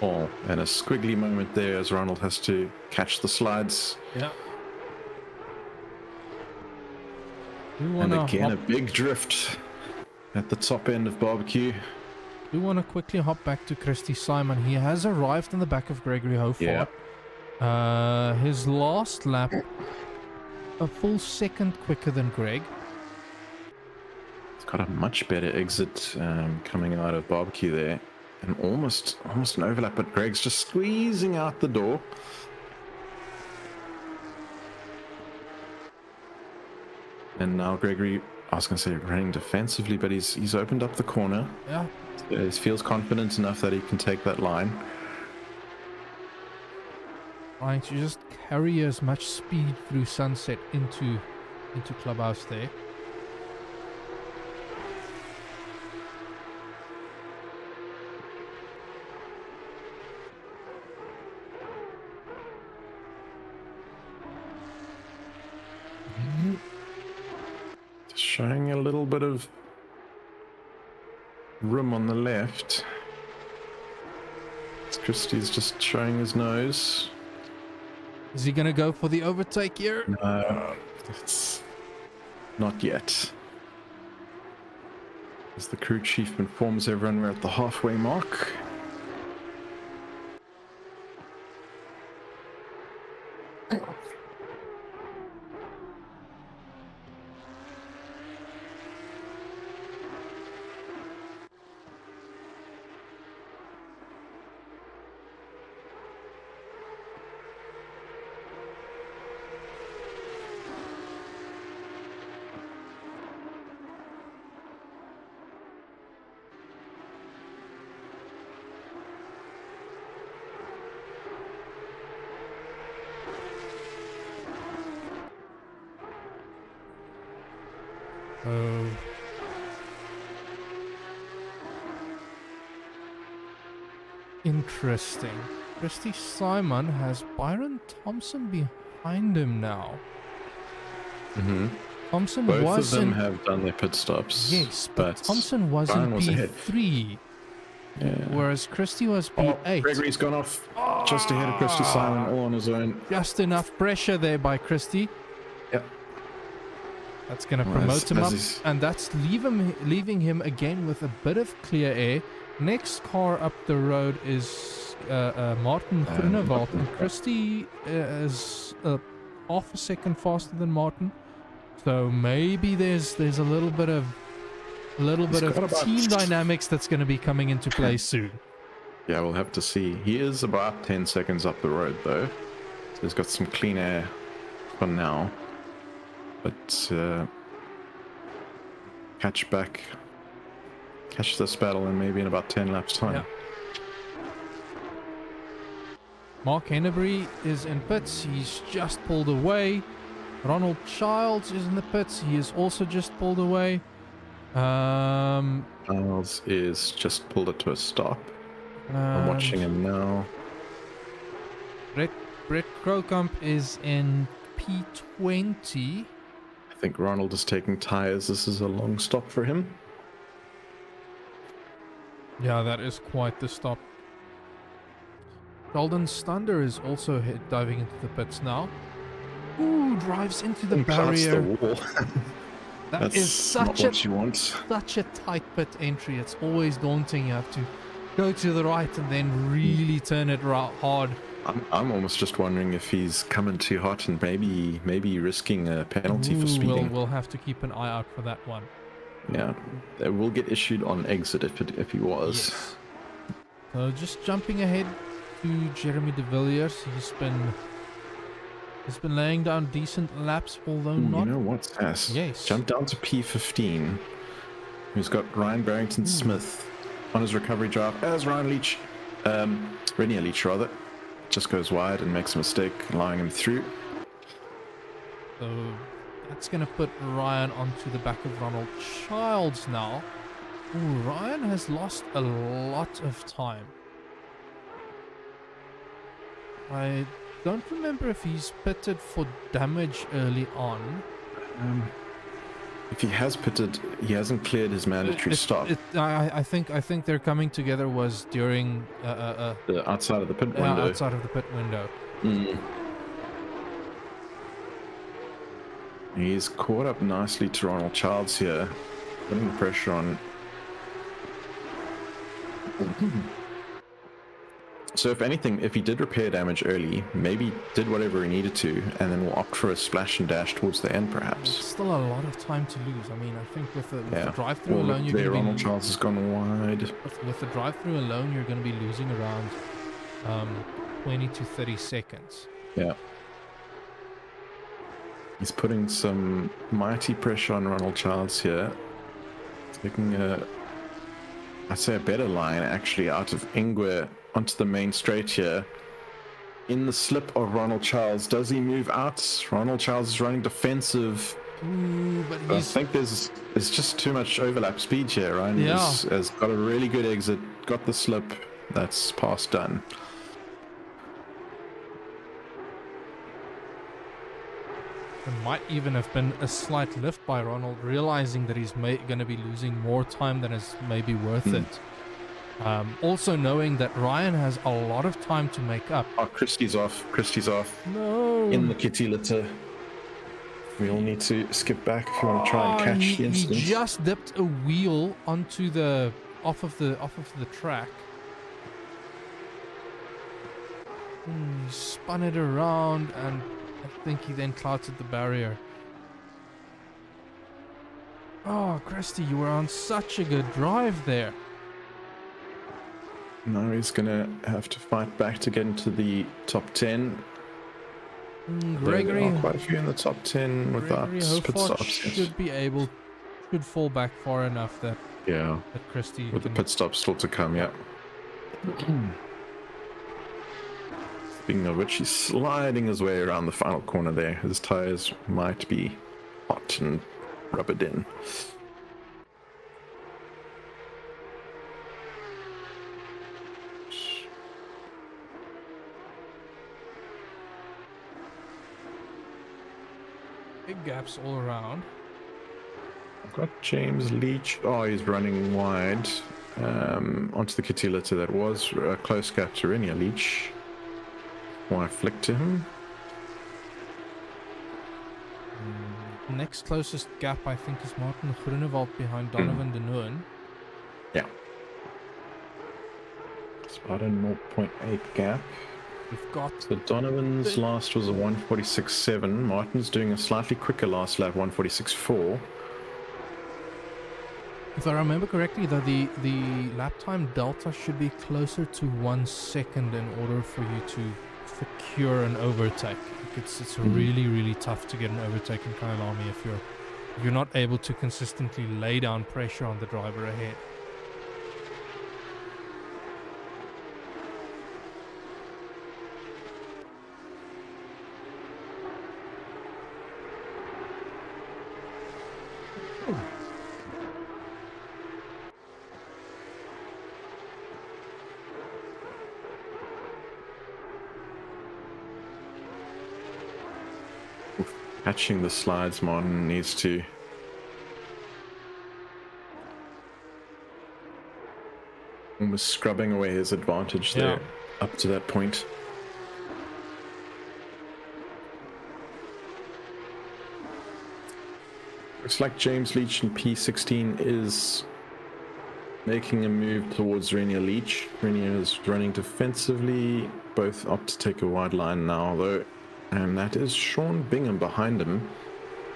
Oh, and a squiggly moment there as Ronald has to catch the slides. Yeah. And again, a big drift at the top end of barbecue. We want to quickly hop back to Christy Simon. He has arrived in the back of Gregory Hofart. Yeah. His last lap, a full second quicker than Greg. It's got a much better exit coming out of barbecue there. And almost an overlap, but Greg's just squeezing out the door. And now Gregory, I was going to say running defensively, but he's opened up the corner. Yeah. He feels confident enough that he can take that line. Trying to just carry as much speed through Sunset into Clubhouse there. Showing a little bit of room on the left. Christie's just showing his nose. Is he gonna go for the overtake here? No, it's not yet. As the crew chief informs everyone, we're at the halfway mark. Oh. Interesting. Christy Simon has Byron Thompson behind him now. Mm-hmm. Thompson Both was of them in... have done their pit stops. Yes, but Thompson was Byron in was ahead. P3, Yeah. whereas Christy was P8. Gregory's gone off just ahead of Christy Simon, all on his own. Just enough pressure there by Christy. Yep. That's going to promote him up, and that's leaving him again with a bit of clear air. Next car up the road is Martin Groenewald, and Christy is half a second faster than Martin. So maybe there's a little bit of team dynamics that's going to be coming into play soon. Yeah, we'll have to see. He is about 10 seconds up the road though, so he's got some clean air for now. But catch this battle in maybe in about 10 laps time. Yeah. Mark Hennebury is in pits. He's just pulled away. Ronald Childs is in the pits. He is also just pulled away. Childs is just pulled it to a stop. I'm watching him now. Brett Krokkamp is in P20. I think Ronald is taking tires. This is a long stop for him. Yeah, that is quite the stop. Sheldon Stunder is also diving into the pits now. Ooh, drives into the barrier. The wall. That is such what you want. such a tight pit entry. It's always daunting. You have to go to the right and then really turn it hard. I'm almost just wondering if he's coming too hot and maybe risking a penalty for speeding. We'll have to keep an eye out for that one. Yeah, it will get issued on exit if he was. Yes. So just jumping ahead to Jeremy de Villiers, he's been laying down decent laps, although not. You know what, Sass? Yes. Jump down to P15. Who's got Ryan Barrington Smith on his recovery drive as Ryan Leach, Renier Leach rather, just goes wide and makes a mistake, allowing him through. So that's going to put Ryan onto the back of Ronald Childs now. Ooh, Ryan has lost a lot of time. I don't remember if he's pitted for damage early on. If he has pitted, he hasn't cleared his mandatory stop. I think their coming together was during The outside of the pit window. outside of the pit window. He's caught up nicely to Ronald Childs here, putting the pressure on. So if anything, if he did repair damage early, maybe did whatever he needed to, and then will opt for a splash and dash towards the end, perhaps. It's still a lot of time to lose. I mean, I think with the drive-through Well, alone, you're there, going to Ronald be... Childs has gone wide. With the drive-through alone, you're going to be losing around 20 to 30 seconds. Yeah. He's putting some mighty pressure on Ronald Childs here. Taking I'd say a better line actually out of Ingwer onto the main straight here. In the slip of Ronald Childs, does he move out? Ronald Childs is running defensive. Ooh, but I think there's just too much overlap speed here. Ryan has got a really good exit, got the slip. That's pass done. There might even have been a slight lift by Ronald, realizing that he's going to be losing more time than is maybe worth it. Also knowing that Ryan has a lot of time to make up. Oh, Christie's off. No. In the kitty litter. We all need to skip back if you want to try and catch the incident. He just dipped a wheel onto the off of the track. He spun it around, and I think he then clouted the barrier. Oh, Christy, you were on such a good drive there. Now he's gonna have to fight back to get into the top 10. Gregory, there are quite a few in the top 10 without pit stops. Should fall back far enough that Christy with the pit stop still to come. Yeah. Speaking of which, he's sliding his way around the final corner there. His tires might be hot and rubbered in. Big gaps all around. I've got James Leach. Oh, he's running wide onto the kitty litter. That was a close gap to Renier Leach. Why flick to him? Next closest gap, I think, is Martin Groenewald behind Donovan de Noen. Yeah. It's about a 0.8 gap. We've got... So Donovan's last was a 146.7. Martin's doing a slightly quicker last lap, 146.4. If I remember correctly, though, the lap time delta should be closer to 1 second in order for you to secure an overtake. It's really tough to get an overtake in Kyalami if you're not able to consistently lay down pressure on the driver ahead. Catching the slides, Martin needs to. Almost scrubbing away his advantage there up to that point. Looks like James Leach in P16 is making a move towards Renier Leach. Renier is running defensively. Both opt to take a wide line now, though. And that is Sean Bingham behind him.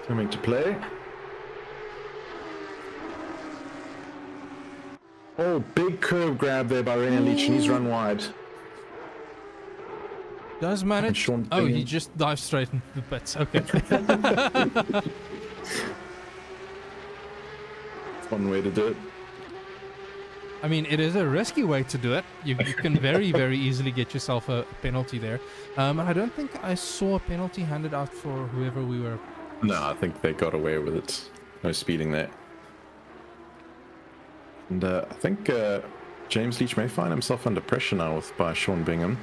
Coming to play. Oh, big curve grab there by Renier Leach, and he's run wide. Does manage. Sean Oh, he Bingham. just dived straight into the pits. Okay. One way to do it. I mean, it is a risky way to do it. You can very, very easily get yourself a penalty there. I don't think I saw a penalty handed out for whoever we were. No, I think they got away with it. No speeding there. And I think James Leach may find himself under pressure now by Sean Bingham.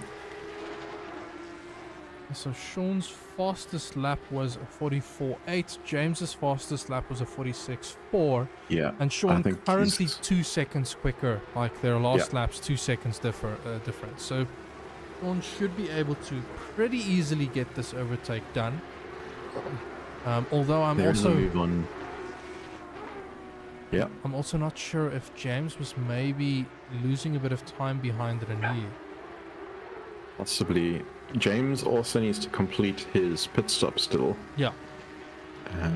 So Sean's fastest lap was a 44.8. James's fastest lap was a 46.4. Yeah. And Sean think currently he's- 2 seconds quicker. Like their last Yeah. lap's 2 seconds difference. So Sean should be able to pretty easily get this overtake done. Although I'm There's a also move on. Yeah. I'm also not sure if James was maybe losing a bit of time behind Renier. Possibly. James also needs to complete his pit stop still. Yeah.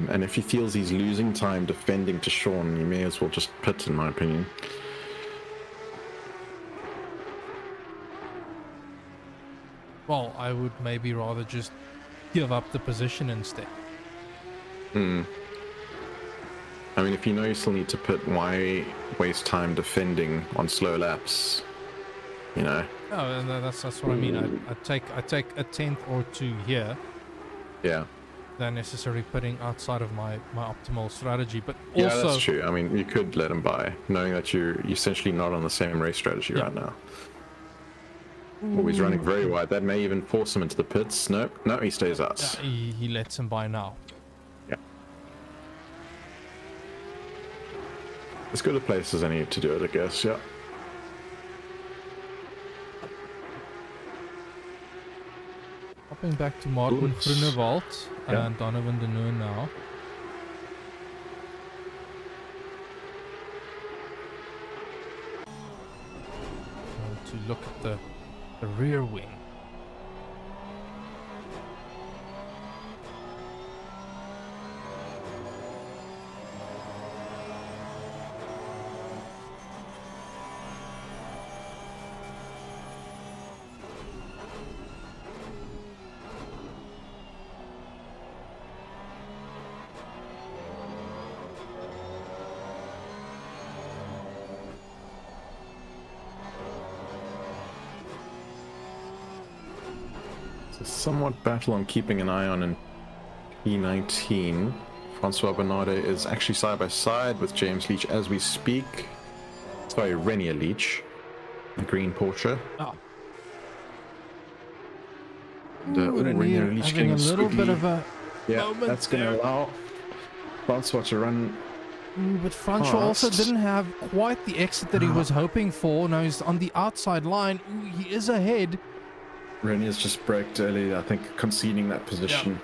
And if he feels he's losing time defending to Sean, you may as well just pit, in my opinion. Well, I would maybe rather just give up the position instead. I mean, if you know you still need to pit, why waste time defending on slow laps? You know? Oh, and that's what I mean. I take a tenth or two here Yeah. than necessarily putting outside of my optimal strategy. But Yeah, also, that's true. I mean, you could let him by, knowing that you're essentially not on the same race strategy Yeah. right now. Oh, he's running very wide. That may even force him into the pits. No, he stays out. he lets him by now. Yeah. As good a place as any to do it, I guess. Yeah. Hopping back to Martin Oops. Groenewald Yeah. and Donovan de Noon now. To look at the rear wing. It's a somewhat battle I'm keeping an eye on in E19. Francois Bernardo is actually side by side with James Leach as we speak. Sorry, Renier Leach, the green Porsche. Oh, And, Ooh, Renier having getting a little bit squiggly. of a Yeah, moment that's going to there. allow Francois to run. But Francois also Fast. didn't have quite the exit that he was hoping for. Now he's on the outside line. Ooh, he is ahead. Renier's just braked early, I think, conceding that position.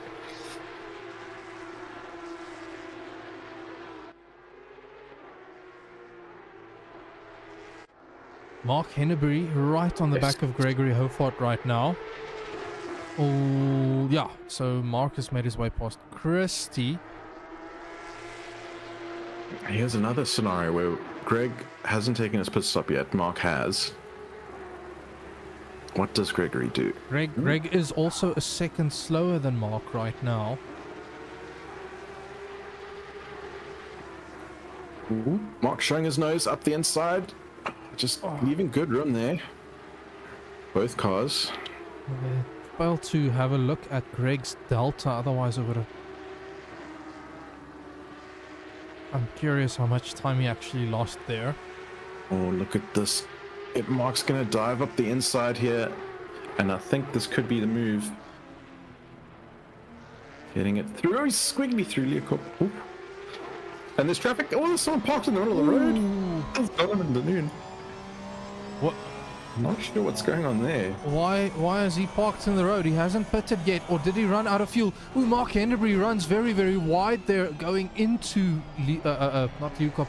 Mark Hennebury right on the Yes. back of Gregory Hofart right now. Oh, yeah. So Mark has made his way past Christie. Here's another scenario where Greg hasn't taken his pit stop yet. Mark has. What does Gregory do? Greg is also a second slower than Mark right now. Mark showing his nose up the inside. Just leaving good room there. Both cars. Failed to have a look at Greg's delta, otherwise I would have... I'm curious how much time he actually lost there. Oh, look at this. Mark's going to dive up the inside here. And I think this could be the move. Getting it through. He's squiggly through Leopold. Oop. And there's traffic. Oh, there's someone parked in the middle of the road. That's Donovan de Noon. What? I'm not sure what's going on there. Why is he parked in the road? He hasn't pitted yet, or did he run out of fuel? Ooh, Mark Hennebury runs very, very wide there, going into not Leeuwkop,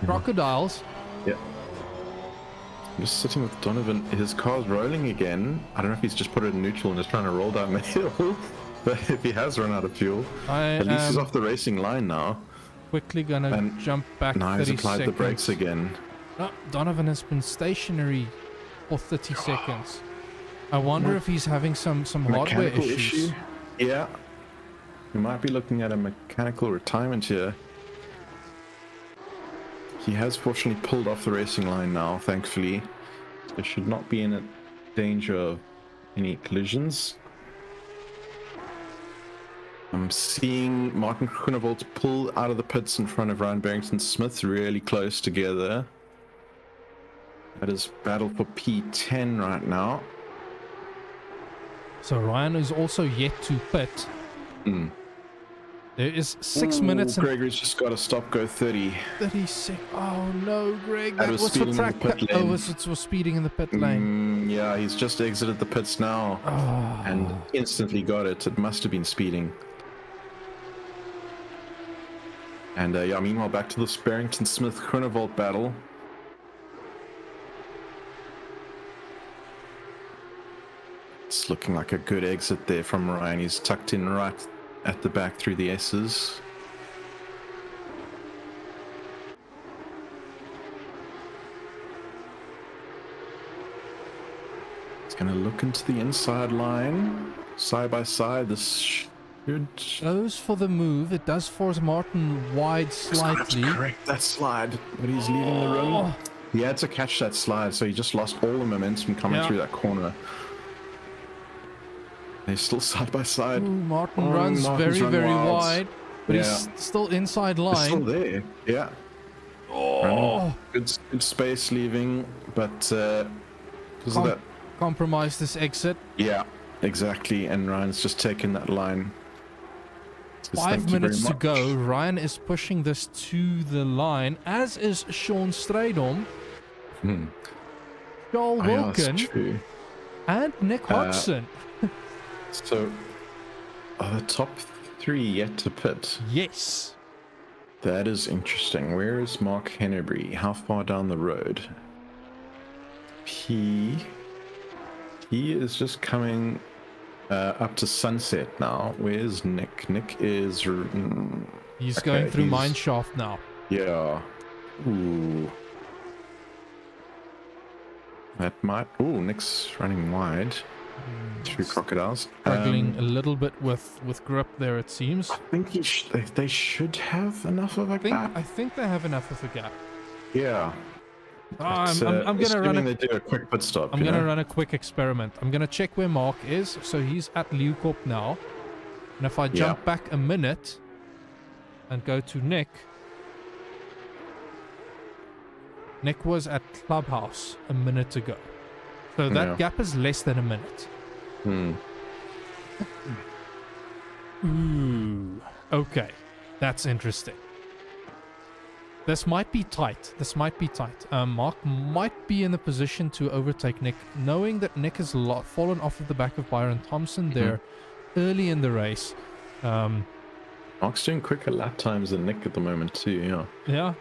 Crocodiles. Yeah. I'm just sitting with Donovan. His car's rolling again. I don't know if he's just put it in neutral and is trying to roll down the hill. But if he has run out of fuel, at least he's off the racing line now. Quickly gonna jump back. Now 30 he's applied seconds. the brakes again. Oh, Donovan has been stationary for 30 seconds. I wonder if he's having some hardware issues. Yeah. We might be looking at a mechanical retirement here. He has fortunately pulled off the racing line now, thankfully. There should not be in danger of any collisions. I'm seeing Martin Groenewold pull out of the pits in front of Ryan Barrington-Smith, really close together. That is battle for P10 right now. So Ryan is also yet to pit. There is 6 minutes and Gregory's just got to stop, go 30. 30 seconds. Oh no, Greg, that was for speeding in the track. pit Oh, lane. it was speeding in the pit lane. Yeah, he's just exited the pits now and instantly got it. It must have been speeding. And yeah, meanwhile, back to the Barrington-Smith-Groenewold battle. It's looking like a good exit there from Ryan. He's tucked in right at the back through the S's. He's going to look into the inside line. Side by side, this should... Goes for the move. It does force Martin wide slightly. Correct that slide, but he's leaving the rim. He had to catch that slide, so he just lost all the momentum coming through that corner. They're still side by side. Ooh, Martin runs very wide, but he's still inside line. He's still there, yeah. Good space leaving, but because of that... Compromise this exit. Yeah, exactly, and Ryan's just taken that line. 5 minutes to go. Ryan is pushing this to the line, as is Sean Strydom, Joel Wilkin, and Nick Hodgson. So, are the top three yet to pit? Yes. That is interesting. Where is Mark Hennebury? How far down the road? He is just coming up to Sunset now. Where's Nick? Nick is... He's going through Mineshaft now. Yeah. Ooh. That might... Ooh, Nick's running wide. Through Crocodiles. Struggling a little bit with grip there, it seems. I think they should have enough of a gap. I think they have enough of a gap. Yeah. I'm gonna run they do a quick pit stop. I'm gonna run a quick experiment. I'm gonna check where Mark is. So he's at Leeuwkop now, and if I jump back a minute and go to Nick was at Clubhouse a minute ago, so that gap is less than a minute. Ooh, okay, that's interesting. This might be tight. Mark might be in the position to overtake Nick, knowing that Nick has fallen off of the back of Byron Thompson there early in the race. Mark's doing quicker lap times than Nick at the moment too. Yeah.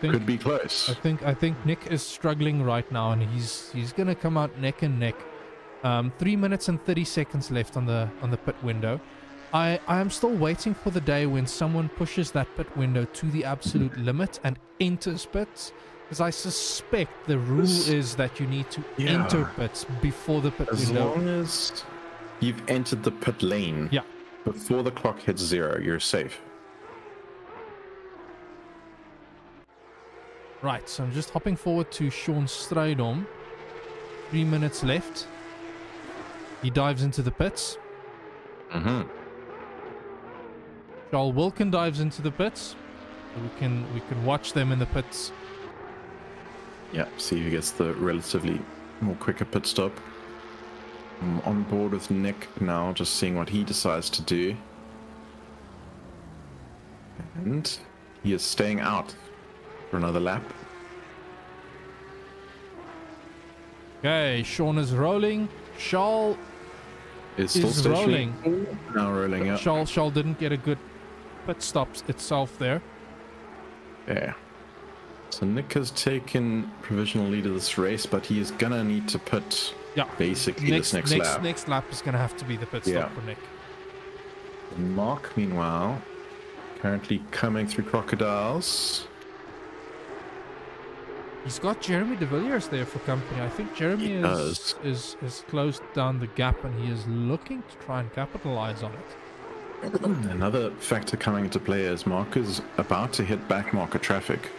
Could be close. I think Nick is struggling right now, and he's gonna come out neck and neck. 3 minutes and 30 seconds left on the pit window. I am still waiting for the day when someone pushes that pit window to the absolute limit and enters pits, because I suspect the rule is that you need to enter pits before the pit window. As long as you've entered the pit lane before the clock hits 0, you're safe. Right, so I'm just hopping forward to Sean Strydom. 3 minutes left. He dives into the pits. Joel Wilkin dives into the pits. So we can watch them in the pits. Yeah, see who gets the relatively more quicker pit stop. I'm on board with Nick now, just seeing what he decides to do. And he is staying out for another lap. Okay, Sean is rolling. Charles is still rolling. Now rolling, yeah. Charles didn't get a good pit stop itself there. Yeah. So Nick has taken provisional lead of this race, but he is gonna need to put basically this next lap. Next lap is gonna have to be the pit stop for Nick. Mark, meanwhile, currently coming through Crocodiles. He's got Jeremy de Villiers there for company. I think Jeremy is closed down the gap, and he is looking to try and capitalize on it. Another factor coming into play is Mark is about to hit back marker traffic,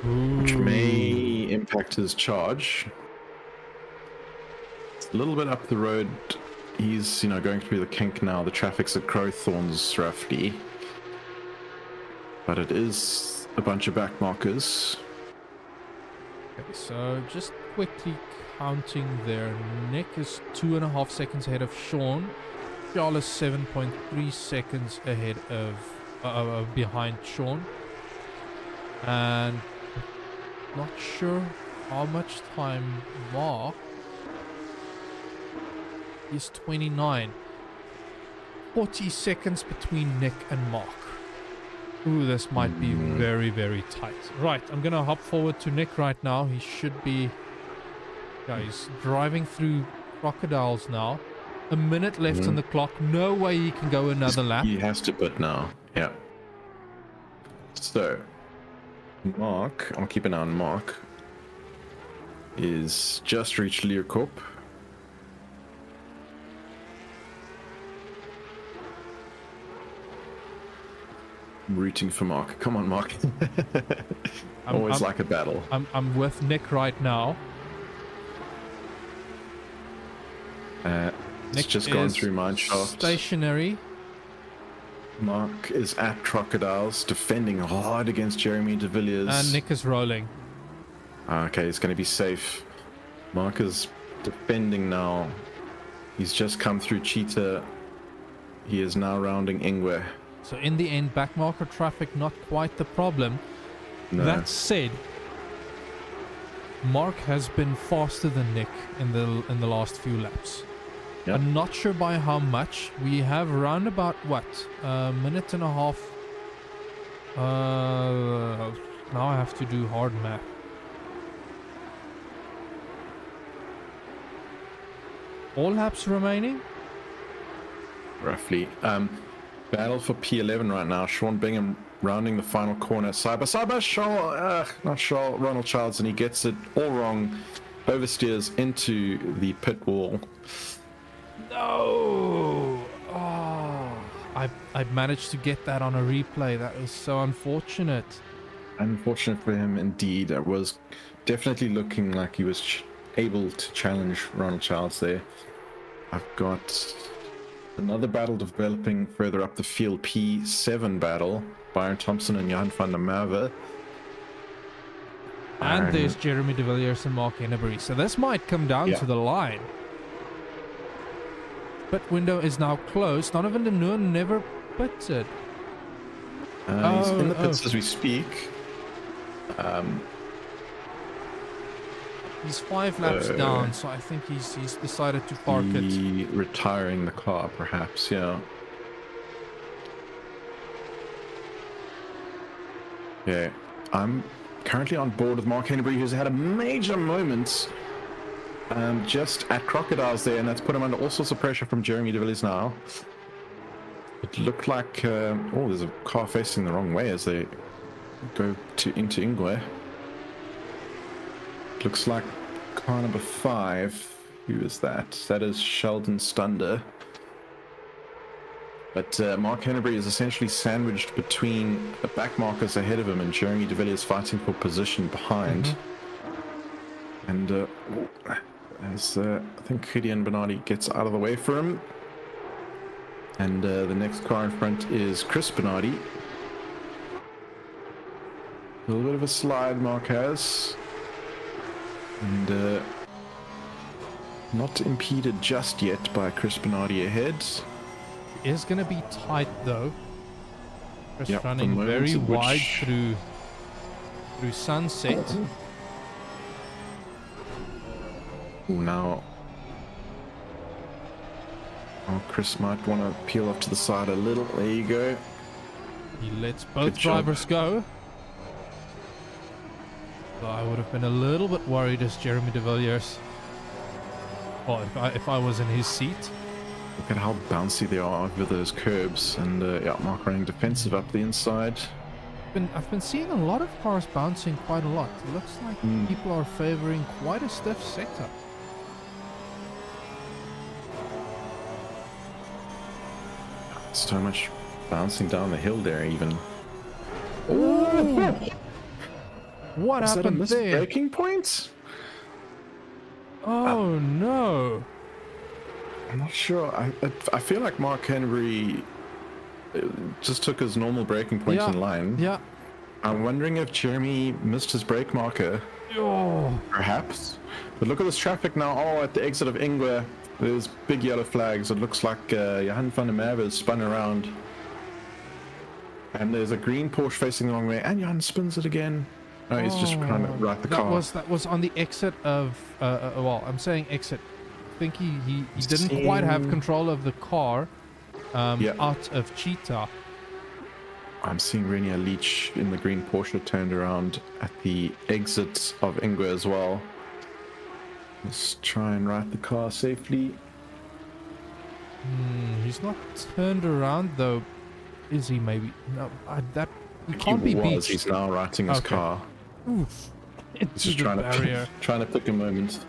which may impact his charge. It's a little bit up the road. He's, going through the kink now. The traffic's at Crowthorns roughly, but it is a bunch of back markers. Okay, so just quickly counting there. Nick is 2.5 seconds ahead of Sean. Charles is 7.3 seconds ahead of behind Sean. And not sure how much time Mark. He's 29. 40 seconds between Nick and Mark. Ooh, this might be very, very tight. Right, I'm going to hop forward to Nick right now. He should be... Guys, driving through Crocodiles now. A minute left on the clock. No way he can go another lap. He has to put now. Yeah. So, Mark, I'll keep an eye on Mark, is just reached Leeuwkop. Rooting for Mark. Come on, Mark. Always like a battle. I'm with Nick right now. Nick's just gone through mineshaft. Stationary. Mark is at Crocodiles, defending hard against Jeremy de Villiers. And Nick is rolling. Okay, he's going to be safe. Mark is defending now. He's just come through Cheetah. He is now rounding Ingwe. So in the end, back marker traffic not quite the problem. No. That said, Mark has been faster than Nick in the last few laps. Yep. I'm not sure by how much. We have around about what, a minute and a half. Now I have to do hard math. All laps remaining? Roughly. Battle for P11 right now. Sean Bingham rounding the final corner. Side by side by Ronald Childs, and he gets it all wrong. Oversteers into the pit wall. No! Oh, I managed to get that on a replay. That was so unfortunate. Unfortunate for him indeed. It was definitely looking like he was able to challenge Ronald Childs there. I've got another battle developing further up the field. P7 battle. Byron Thompson and Johan van der Merwe. And there's Jeremy de Villiers and Mark Henneberry. So this might come down to the line. Pit window is now closed. Donovan de Noon never pitted. He's in the pits as we speak. He's 5 laps down, so I think he's decided to park it. Retiring the car, perhaps, yeah. Yeah, I'm currently on board with Mark Henneberry, who's had a major moment just at Crocodiles there, and that's put him under all sorts of pressure from Jeremy de Villiers now. It looked like, there's a car facing the wrong way as they go into Ingwe. Looks like car number 5. Who is that? That is Sheldon Stunder. But Mark Henneberry is essentially sandwiched between the back markers ahead of him and Jeremy de Villiers fighting for position behind. And as I think Gideon Bernardi gets out of the way for him. And the next car in front is Chris Bernardi. A little bit of a slide Mark has. And not impeded just yet by Chris Bernardi ahead. Is going to be tight though. Chris running very wide through Sunset. Now, Chris might want to peel off to the side a little. There you go. He lets both drivers go. So I would have been a little bit worried as Jeremy de Villiers. Well, if I was in his seat. Look at how bouncy they are over those curbs, and yeah, Mark running defensive up the inside. I've been seeing a lot of cars bouncing quite a lot. It looks like people are favoring quite a stiff setup. So much bouncing down the hill there, even. Ooh. What Was happened that a there? braking point? Oh no! I'm not sure. I feel like Mark Henry just took his normal braking point in line. Yeah. I'm wondering if Jeremy missed his brake marker. Oh. Perhaps. But look at this traffic now. Oh, at the exit of Ingwer, there's big yellow flags. It looks like Johan van der Merwe has spun around. And there's a green Porsche facing the wrong way, and Johan spins it again. Oh, he's just trying to right the car. That was on the exit of well, I'm saying exit. I think he didn't quite have control of the car out of Cheetah. I'm seeing Renier Leach in the green Porsche turned around at the exit of Ingwer as well. Let's try and right the car safely. He's not turned around though, is he? Maybe no. He can't be beached. He's now righting his car. Oof. He's just trying to pick a moment.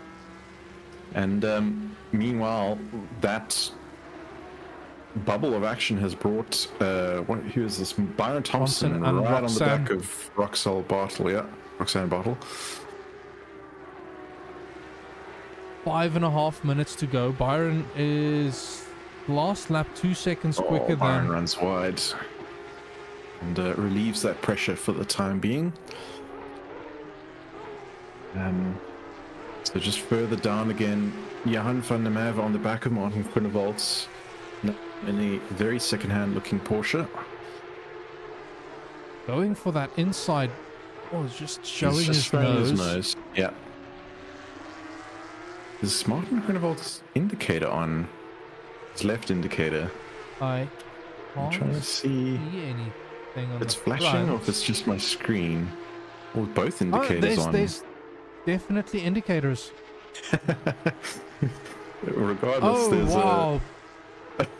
And meanwhile, that bubble of action has brought who is this? Byron Thompson right on the back of Roxanne Bartle. Yeah, Roxanne Bartle. 5.5 minutes to go. Byron is last lap 2 seconds quicker Byron than. runs wide and relieves that pressure for the time being. So just further down again, Johan van der Merwe on the back of Martin Groenewold's in a very second-hand looking Porsche. Going for that inside. Oh, it's just showing He's just his nose. Yeah. Is Martin Groenewold's indicator on? His left indicator. I'm trying to see anything on it's the flashing front. or if it's just my screen. Or both indicators on. There's definitely indicators. Regardless, there's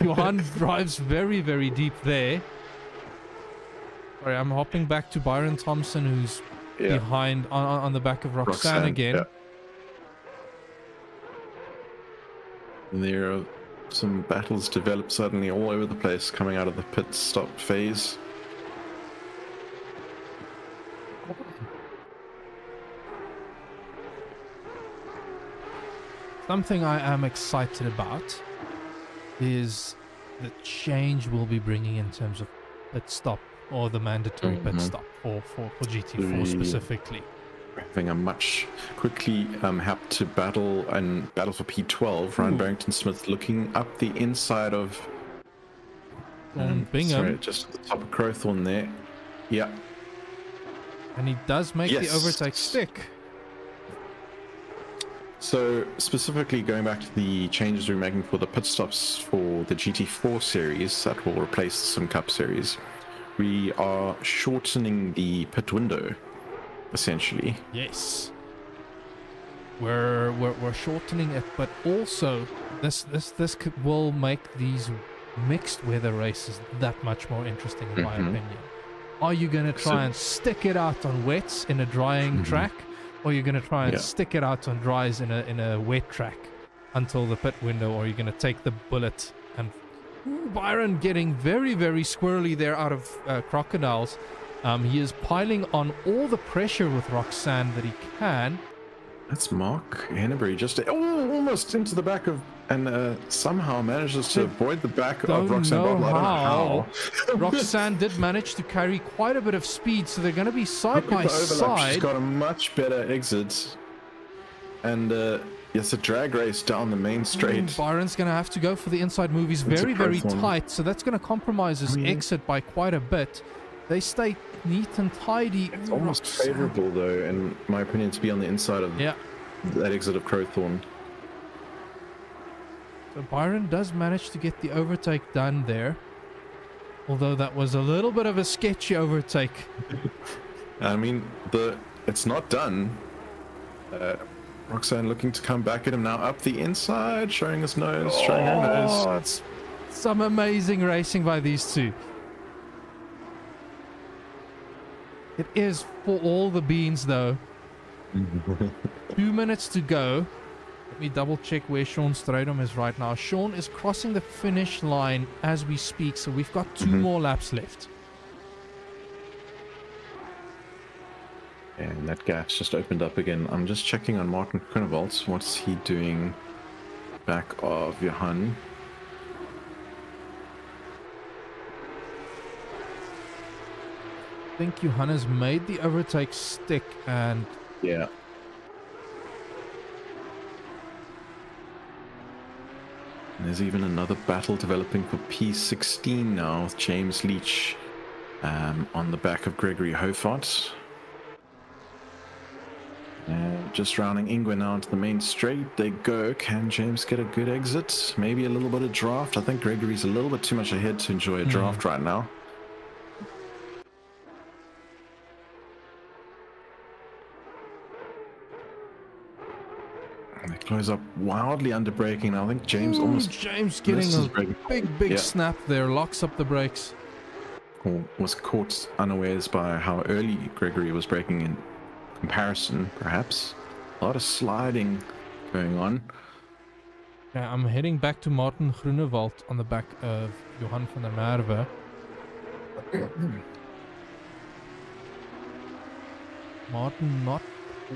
Johan drives very, very deep there. Sorry, I'm hopping back to Byron Thompson, who's behind on the back of Roxanne again. Yeah. And there are some battles developed suddenly all over the place coming out of the pit stop phase. Something I am excited about is the change we'll be bringing in terms of pit stop, or the mandatory pit stop for GT4 specifically. Having a much quickly have to battle for P12. Ryan Barrington Smith looking up the inside of Bingham. Sorry, just at the top of Crowthorne there. Yeah. And he does make the overtake stick. So specifically going back to the changes we're making for the pit stops for the GT4 series that will replace the simCup series, we are shortening the pit window, essentially. Yes. We're shortening it, but also this will make these mixed weather races that much more interesting, in my opinion. Are you going to try and stick it out on wets in a drying track? Or you're going to try and stick it out on dries in a wet track until the pit window, or you're going to take the bullet. And Byron getting very, very squirrely there out of Crocodiles. He is piling on all the pressure with Roxanne that he can. That's Mark Henneberry just almost into the back of, and somehow manages to avoid the back of Roxanne Bartle. I don't know how. Roxanne did manage to carry quite a bit of speed, so they're going to be side by side. She's got a much better exit, and it's a drag race down the main straight. Byron's going to have to go for the inside move. He's very, very tight, so that's going to compromise his exit by quite a bit. They stay neat and tidy. It's almost favourable, though, in my opinion, to be on the inside of that exit of Crowthorne. So Byron does manage to get the overtake done there. Although that was a little bit of a sketchy overtake. I mean, the it's not done. Roxanne looking to come back at him now, up the inside, showing his nose, showing her nose. It's some amazing racing by these two. It is for all the beans, though. 2 minutes to go. Let me double check where Sean Strydom is right now. Sean is crossing the finish line as we speak, so we've got 2 more laps left. And that gap's just opened up again. I'm just checking on Martin Groenewold. What's he doing back of Johan? I think Johannes made the overtake stick, and Yeah. And there's even another battle developing for P16 now with James Leach on the back of Gregory Hofart. And just rounding Ingwe now into the main straight. They go. Can James get a good exit? Maybe a little bit of draft. I think Gregory's a little bit too much ahead to enjoy a draft right now. And they close up wildly under braking now. I think James almost James getting a big snap there, locks up the brakes. Or was caught unawares by how early Gregory was braking in comparison, perhaps. A lot of sliding going on. Yeah, I'm heading back to Martin Groenewold on the back of Johan van der Merwe. Martin not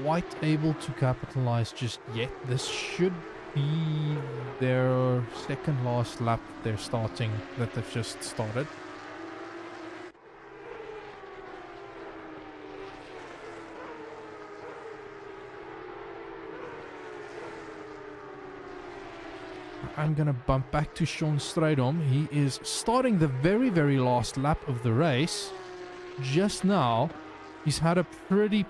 quite able to capitalize just yet. This should be their second last lap they're starting, that they've just started. I'm gonna bump back to Sean Strydom. He is starting the very last lap of the race. Just now, he's had a pretty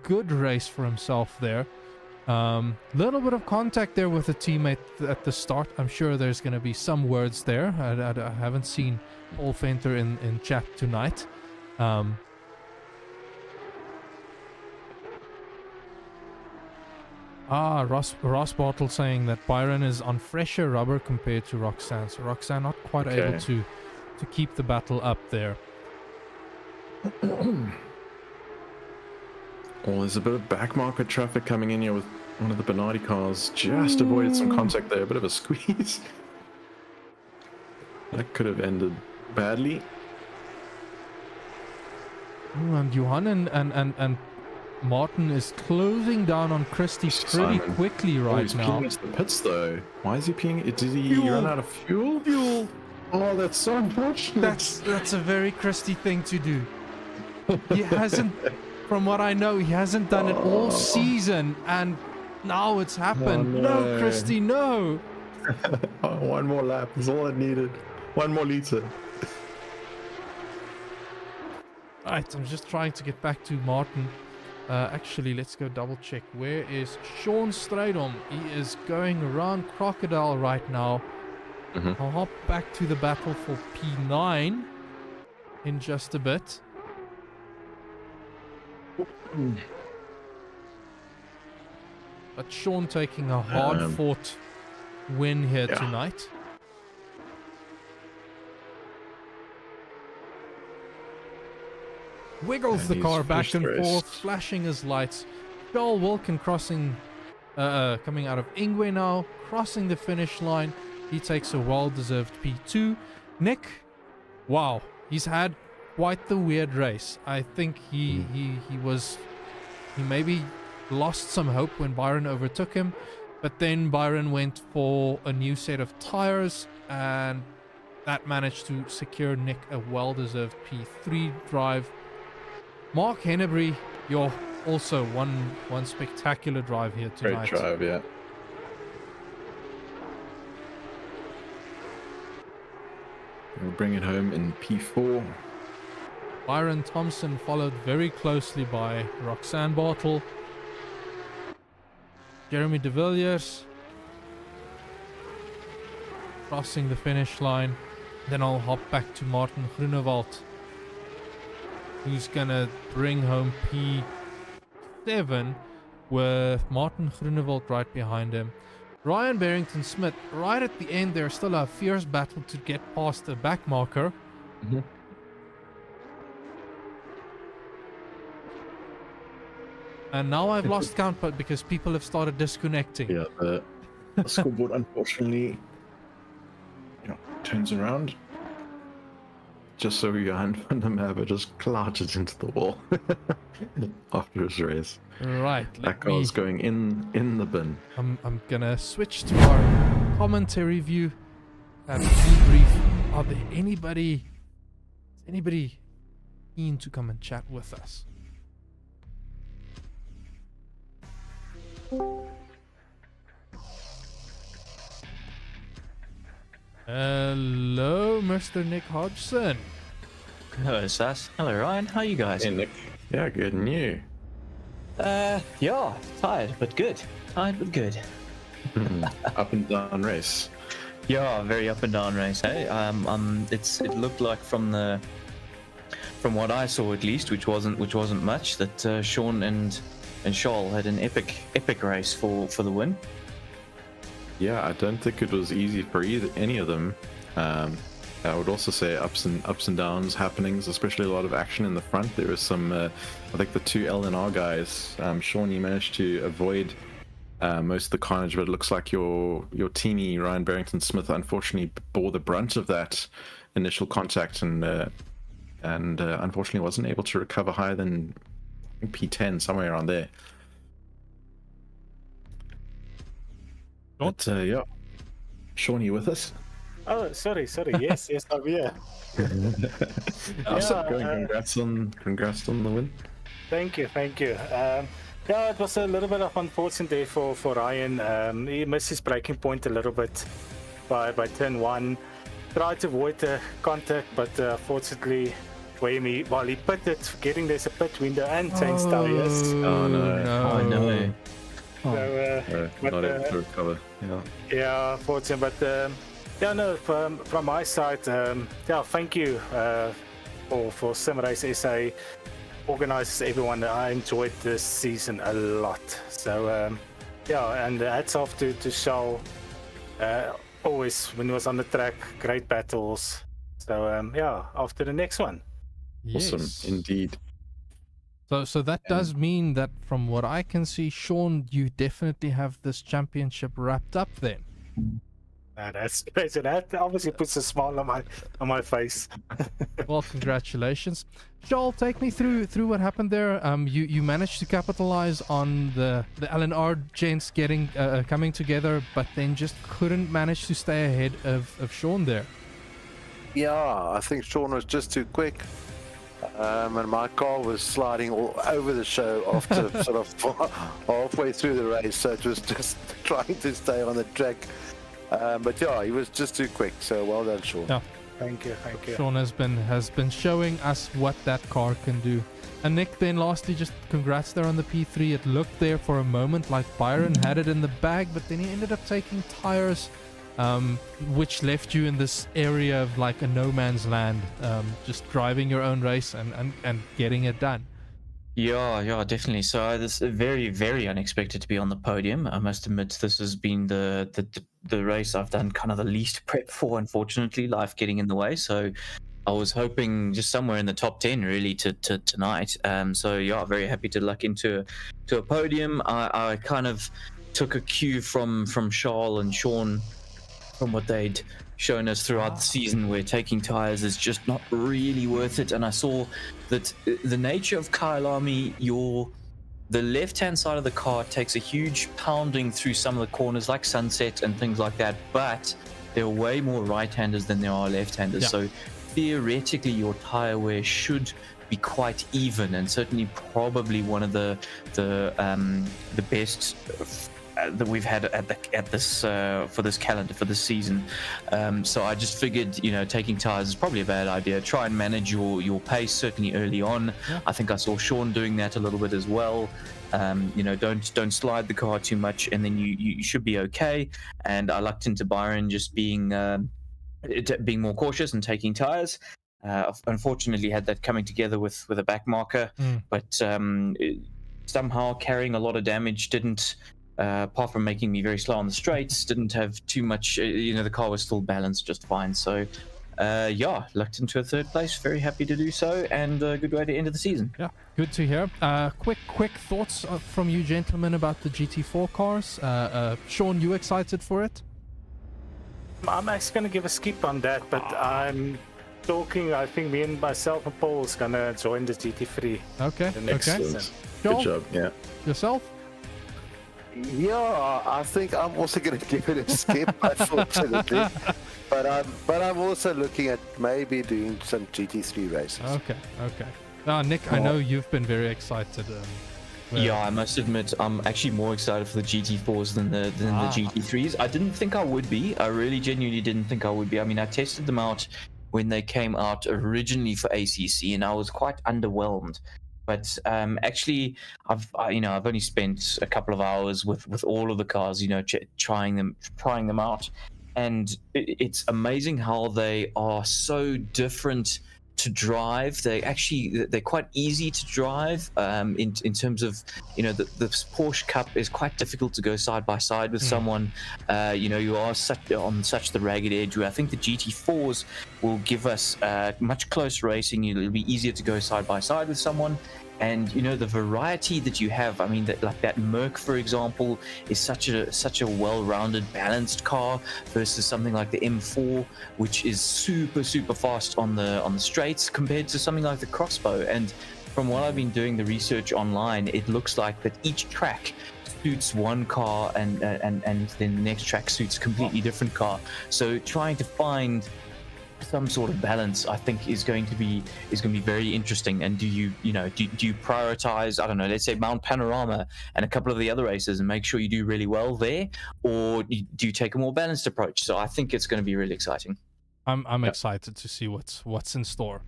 good race for himself there. Little bit of contact there with a teammate at the start. I'm sure there's gonna be some words there. I haven't seen Paul Venter in chat tonight. Ross Bartle saying that Byron is on fresher rubber compared to Roxanne. So Roxanne not quite able to keep the battle up there. Oh, there's a bit of back market traffic coming in here with one of the Bernardi cars. Just avoided some contact there. A bit of a squeeze. That could have ended badly. Ooh, and Johan and Martin is closing down on Christie pretty quickly right now. He's peeing the pits though. Why is he peeing? Did he run out of fuel? Fuel. Oh, that's so unfortunate. That's a very Christie thing to do. He hasn't, from what I know, he hasn't done it all season, and now it's happened. Oh, no, Christie, no. One more lap is all it needed. One more liter. Right, I'm just trying to get back to Martin. Actually, let's go double check. Where is Sean Strydom? He is going around Crocodile right now. I'll hop back to the battle for P9 in just a bit. But Sean taking a hard-fought win here tonight. Wiggles the car back and forth, flashing his lights. Joel Wilkin crossing, coming out of Ingwe now, crossing the finish line. He takes a well-deserved P2. Nick, wow, he's had quite the weird race. I think he maybe lost some hope when Byron overtook him, but then Byron went for a new set of tires, and that managed to secure Nick a well-deserved P3 drive. Mark Hennebury, you're also one spectacular drive here tonight. Great drive, yeah. We'll bring it home in P4. Byron Thompson followed very closely by Roxanne Bartle. Jeremy de Villiers crossing the finish line. Then I'll hop back to Martin Groenewold. who's gonna bring home P7 with Martin Groenewald right behind him. Ryan Barrington-Smith right at the end there, still a fierce battle to get past the back marker. And now I've lost count, but because people have started disconnecting. Yeah, the scoreboard unfortunately turns around just so Johan van der Merwe just clouted into the wall after his race. Right. That car's going in the bin. I'm gonna switch to our commentary view and debrief. Are there anybody keen to come and chat with us? Hello, Mr. Nick Hodgson. Hello, Sass. Hello, Ryan. How are you guys? Hey, Nick. Yeah, good. And you? Yeah, tired, but good. Tired, but good. Up and down race. Yeah, very up and down race. Hey, it looked like from what I saw at least, which wasn't much, that Sean and Charles had an epic race for the win. Yeah, I don't think it was easy for any of them. I would also say ups and downs happenings, especially a lot of action in the front. There was some, I think the two LNR guys, Sean, you managed to avoid most of the carnage, but it looks like your teammate Ryan Barrington-Smith unfortunately bore the brunt of that initial contact and unfortunately wasn't able to recover higher than P10, somewhere around there. But yeah, Sean, you with us? Oh, sorry. Yes, I'm here. How's it going? Congrats on the win. Thank you. Yeah, it was a little bit of unfortunate day for Ryan. He missed his braking point a little bit by turn 1. Tried to avoid the contact, but fortunately, while he pitted, forgetting there's a pit window and changed tires. Oh no! I know. So, not able to recover. Yeah, fortunate, but yeah, no. From my side, yeah, thank you for SimRace SA organizers, everyone. I enjoyed this season a lot. So yeah, and hats off to Charles. Always when he was on the track, great battles. So yeah, after the next one. Yes. Awesome, indeed. So that does mean that from what I can see, Sean, you definitely have this championship wrapped up then. That's crazy. That obviously puts a smile on my face. Well, congratulations. Joel, take me through what happened there. You managed to capitalize on the LNR gents coming together, but then just couldn't manage to stay ahead of Sean there. Yeah, I think Sean was just too quick. And my car was sliding all over the show after sort of halfway through the race, so it was just trying to stay on the track. But yeah, he was just too quick, so well done, Sean. Yeah. Thank you. Sean has been showing us what that car can do. And Nick, then lastly, just congrats there on the P3. It looked there for a moment like Byron had it in the bag, but then he ended up taking tires, which left you in this area of like a no man's land, just driving your own race and getting it done. Yeah, definitely. So this is very, very unexpected to be on the podium. I must admit, this has been the race I've done kind of the least prep for. Unfortunately, life getting in the way. So I was hoping just somewhere in the top 10 really to tonight. So yeah, very happy to luck into a podium. I kind of took a cue from Charles and Sean from what they'd shown us throughout the season, where taking tires is just not really worth it. And I saw that the nature of Kyalami, the left-hand side of the car takes a huge pounding through some of the corners like Sunset and things like that, but there are way more right-handers than there are left-handers. Yeah. So theoretically your tire wear should be quite even, and certainly probably one of the best that we've had at this for this calendar for this season. So I just figured, taking tires is probably a bad idea. Try and manage your pace certainly early on. Yeah. I think I saw Sean doing that a little bit as well. Don't slide the car too much, and then you should be okay. And I lucked into Byron just being more cautious and taking tires. Unfortunately, had that coming together with a back marker, but somehow carrying a lot of damage didn't. Apart from making me very slow on the straights, didn't have too much. The car was still balanced just fine. So, lucked into a third place. Very happy to do so, and a good way to end of the season. Yeah, good to hear. Quick thoughts from you gentlemen about the GT4 cars. Sean, you excited for it? I'm actually going to give a skip on that, but I'm talking. I think me and myself and Paul is going to join the GT3. Okay. The next season. Good job. Yeah. Yourself? Yeah, I think I'm also going to give it a skip, unfortunately. But I'm also looking at maybe doing some GT3 races. Okay. Nick, I know you've been very excited. Yeah, I must admit, I'm actually more excited for the GT4s than the GT3s. I didn't think I would be. I really genuinely didn't think I would be. I mean, I tested them out when they came out originally for ACC, and I was quite underwhelmed. But actually, I've only spent a couple of hours with all of the cars, trying them out, and it's amazing how they are so different to drive. They're quite easy to drive in terms of the Porsche Cup is quite difficult to go side by side with someone. You are on such the ragged edge where I think the GT4s will give us much closer racing. It'll be easier to go side by side with someone. And the variety that you have, I mean, that Merc, for example, is such a well-rounded, balanced car versus something like the M4, which is super fast on the straights compared to something like the Crossbow. And from what I've been doing the research online, it looks like that each track suits one car, and then the next track suits a completely different car. So trying to find some sort of balance, I think, is going to be very interesting. And do you prioritize, I don't know, let's say Mount Panorama and a couple of the other races and make sure you do really well there, or do you take a more balanced approach? So I think it's going to be really exciting. I'm excited to see what's in store.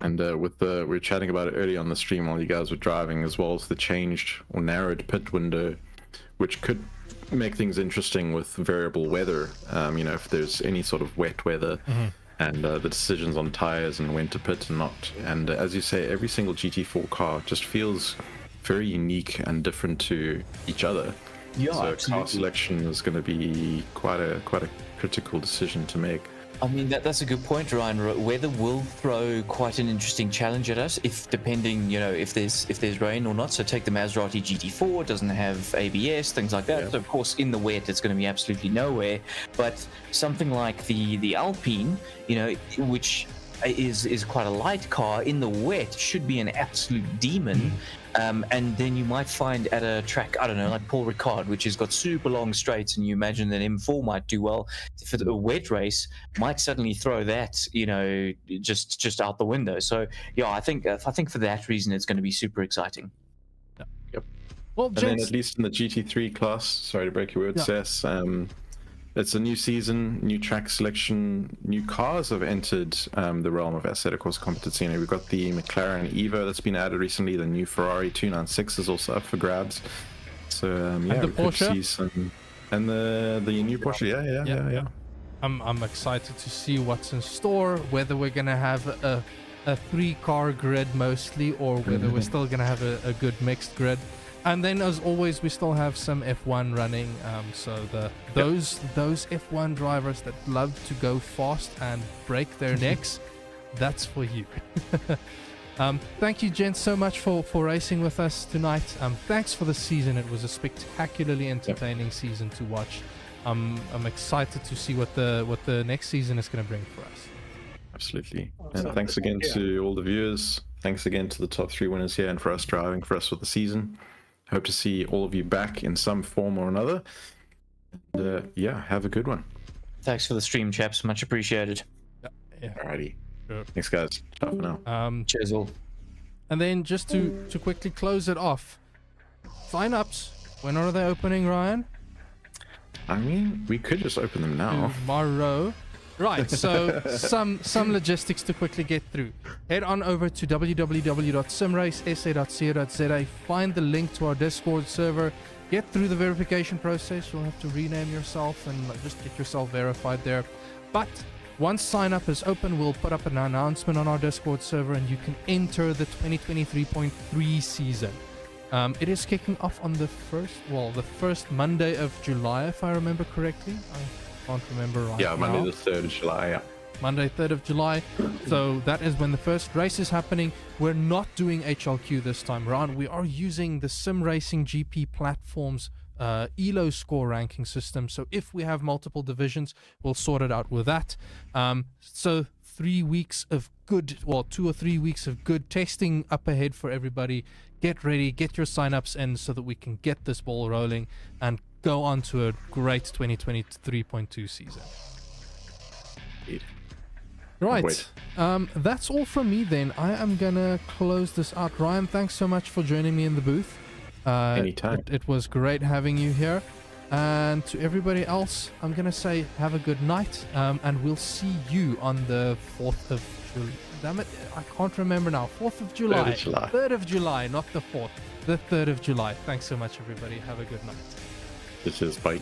And we were chatting about it earlier on the stream while you guys were driving, as well as the changed or narrowed pit window, which could make things interesting with variable weather. If there's any sort of wet weather, and the decisions on tires and when to pit and not. And as you say, every single GT4 car just feels very unique and different to each other. Yeah, so absolutely. Car selection is going to be quite a critical decision to make. I mean, that's a good point, Ryan. Weather will throw quite an interesting challenge at us, depending, if there's rain or not. So take the Maserati GT4, doesn't have ABS, things like that. Yeah. So of course, in the wet, it's going to be absolutely nowhere. But something like the Alpine, which is quite a light car, in the wet should be an absolute demon. And then you might find at a track, I don't know, like Paul Ricard, which has got super long straights, and you imagine that M4 might do well. For a wet race, might suddenly throw that, just out the window. So yeah, I think for that reason, it's going to be super exciting. Yep. Well, and then at least in the GT3 class, sorry to break your word, Sess, it's a new season, new track selection, new cars have entered the realm of asset course competition. We've got the McLaren Evo that's been added recently. The new Ferrari 296 is also up for grabs. So and the we Porsche? could see some, and the new Porsche. Yeah. I'm excited to see what's in store. Whether we're gonna have a 3-car grid mostly, or whether we're still gonna have a good mixed grid. And then, as always, we still have some F1 running. So those F1 drivers that love to go fast and break their necks, that's for you. Thank you, gents, so much for racing with us tonight. Thanks for the season. It was a spectacularly entertaining season to watch. I'm excited to see what the next season is going to bring for us. Absolutely. And thanks again to all the viewers. Thanks again to the top 3 winners here, and for us driving for us with the season. Hope to see all of you back in some form or another. And, have a good one. Thanks for the stream, chaps. Much appreciated. Yeah. Alrighty. Sure. Thanks, guys. Ciao for now. Cheers all. And then just to quickly close it off, sign-ups. When are they opening, Ryan? I mean, we could just open them now. Tomorrow. Right, so some logistics to quickly get through. Head on over to www.simracesa.co.za, find the link to our Discord server, get through the verification process. You'll have to rename yourself and just get yourself verified there. But Once sign up is open, we'll put up an announcement on our Discord server and you can enter the 2023.3 season. It is kicking off on the first Monday of July, if I remember correctly. I can't remember right now. Yeah, Monday the 3rd of July, yeah. Monday 3rd of July. So that is when the first race is happening. We're not doing HLQ this time around. We are using the Sim Racing GP platform's ELO score ranking system. So if we have multiple divisions, we'll sort it out with that. So 3 weeks of good, 2 or 3 weeks of good testing up ahead for everybody. Get ready, get your signups in so that we can get this ball rolling and go on to a great 2023.2 season. Indeed. Right, that's all from me then. I am gonna close this out. Ryan, thanks so much for joining me in the booth. Anytime. It was great having you here. And to everybody else, I'm gonna say have a good night, and we'll see you on the 4th of July. Damn it, I can't remember now. 4th of July. 3rd of July. 3rd of July, not the 4th. The 3rd of July. Thanks so much, everybody. Have a good night. This is Bike.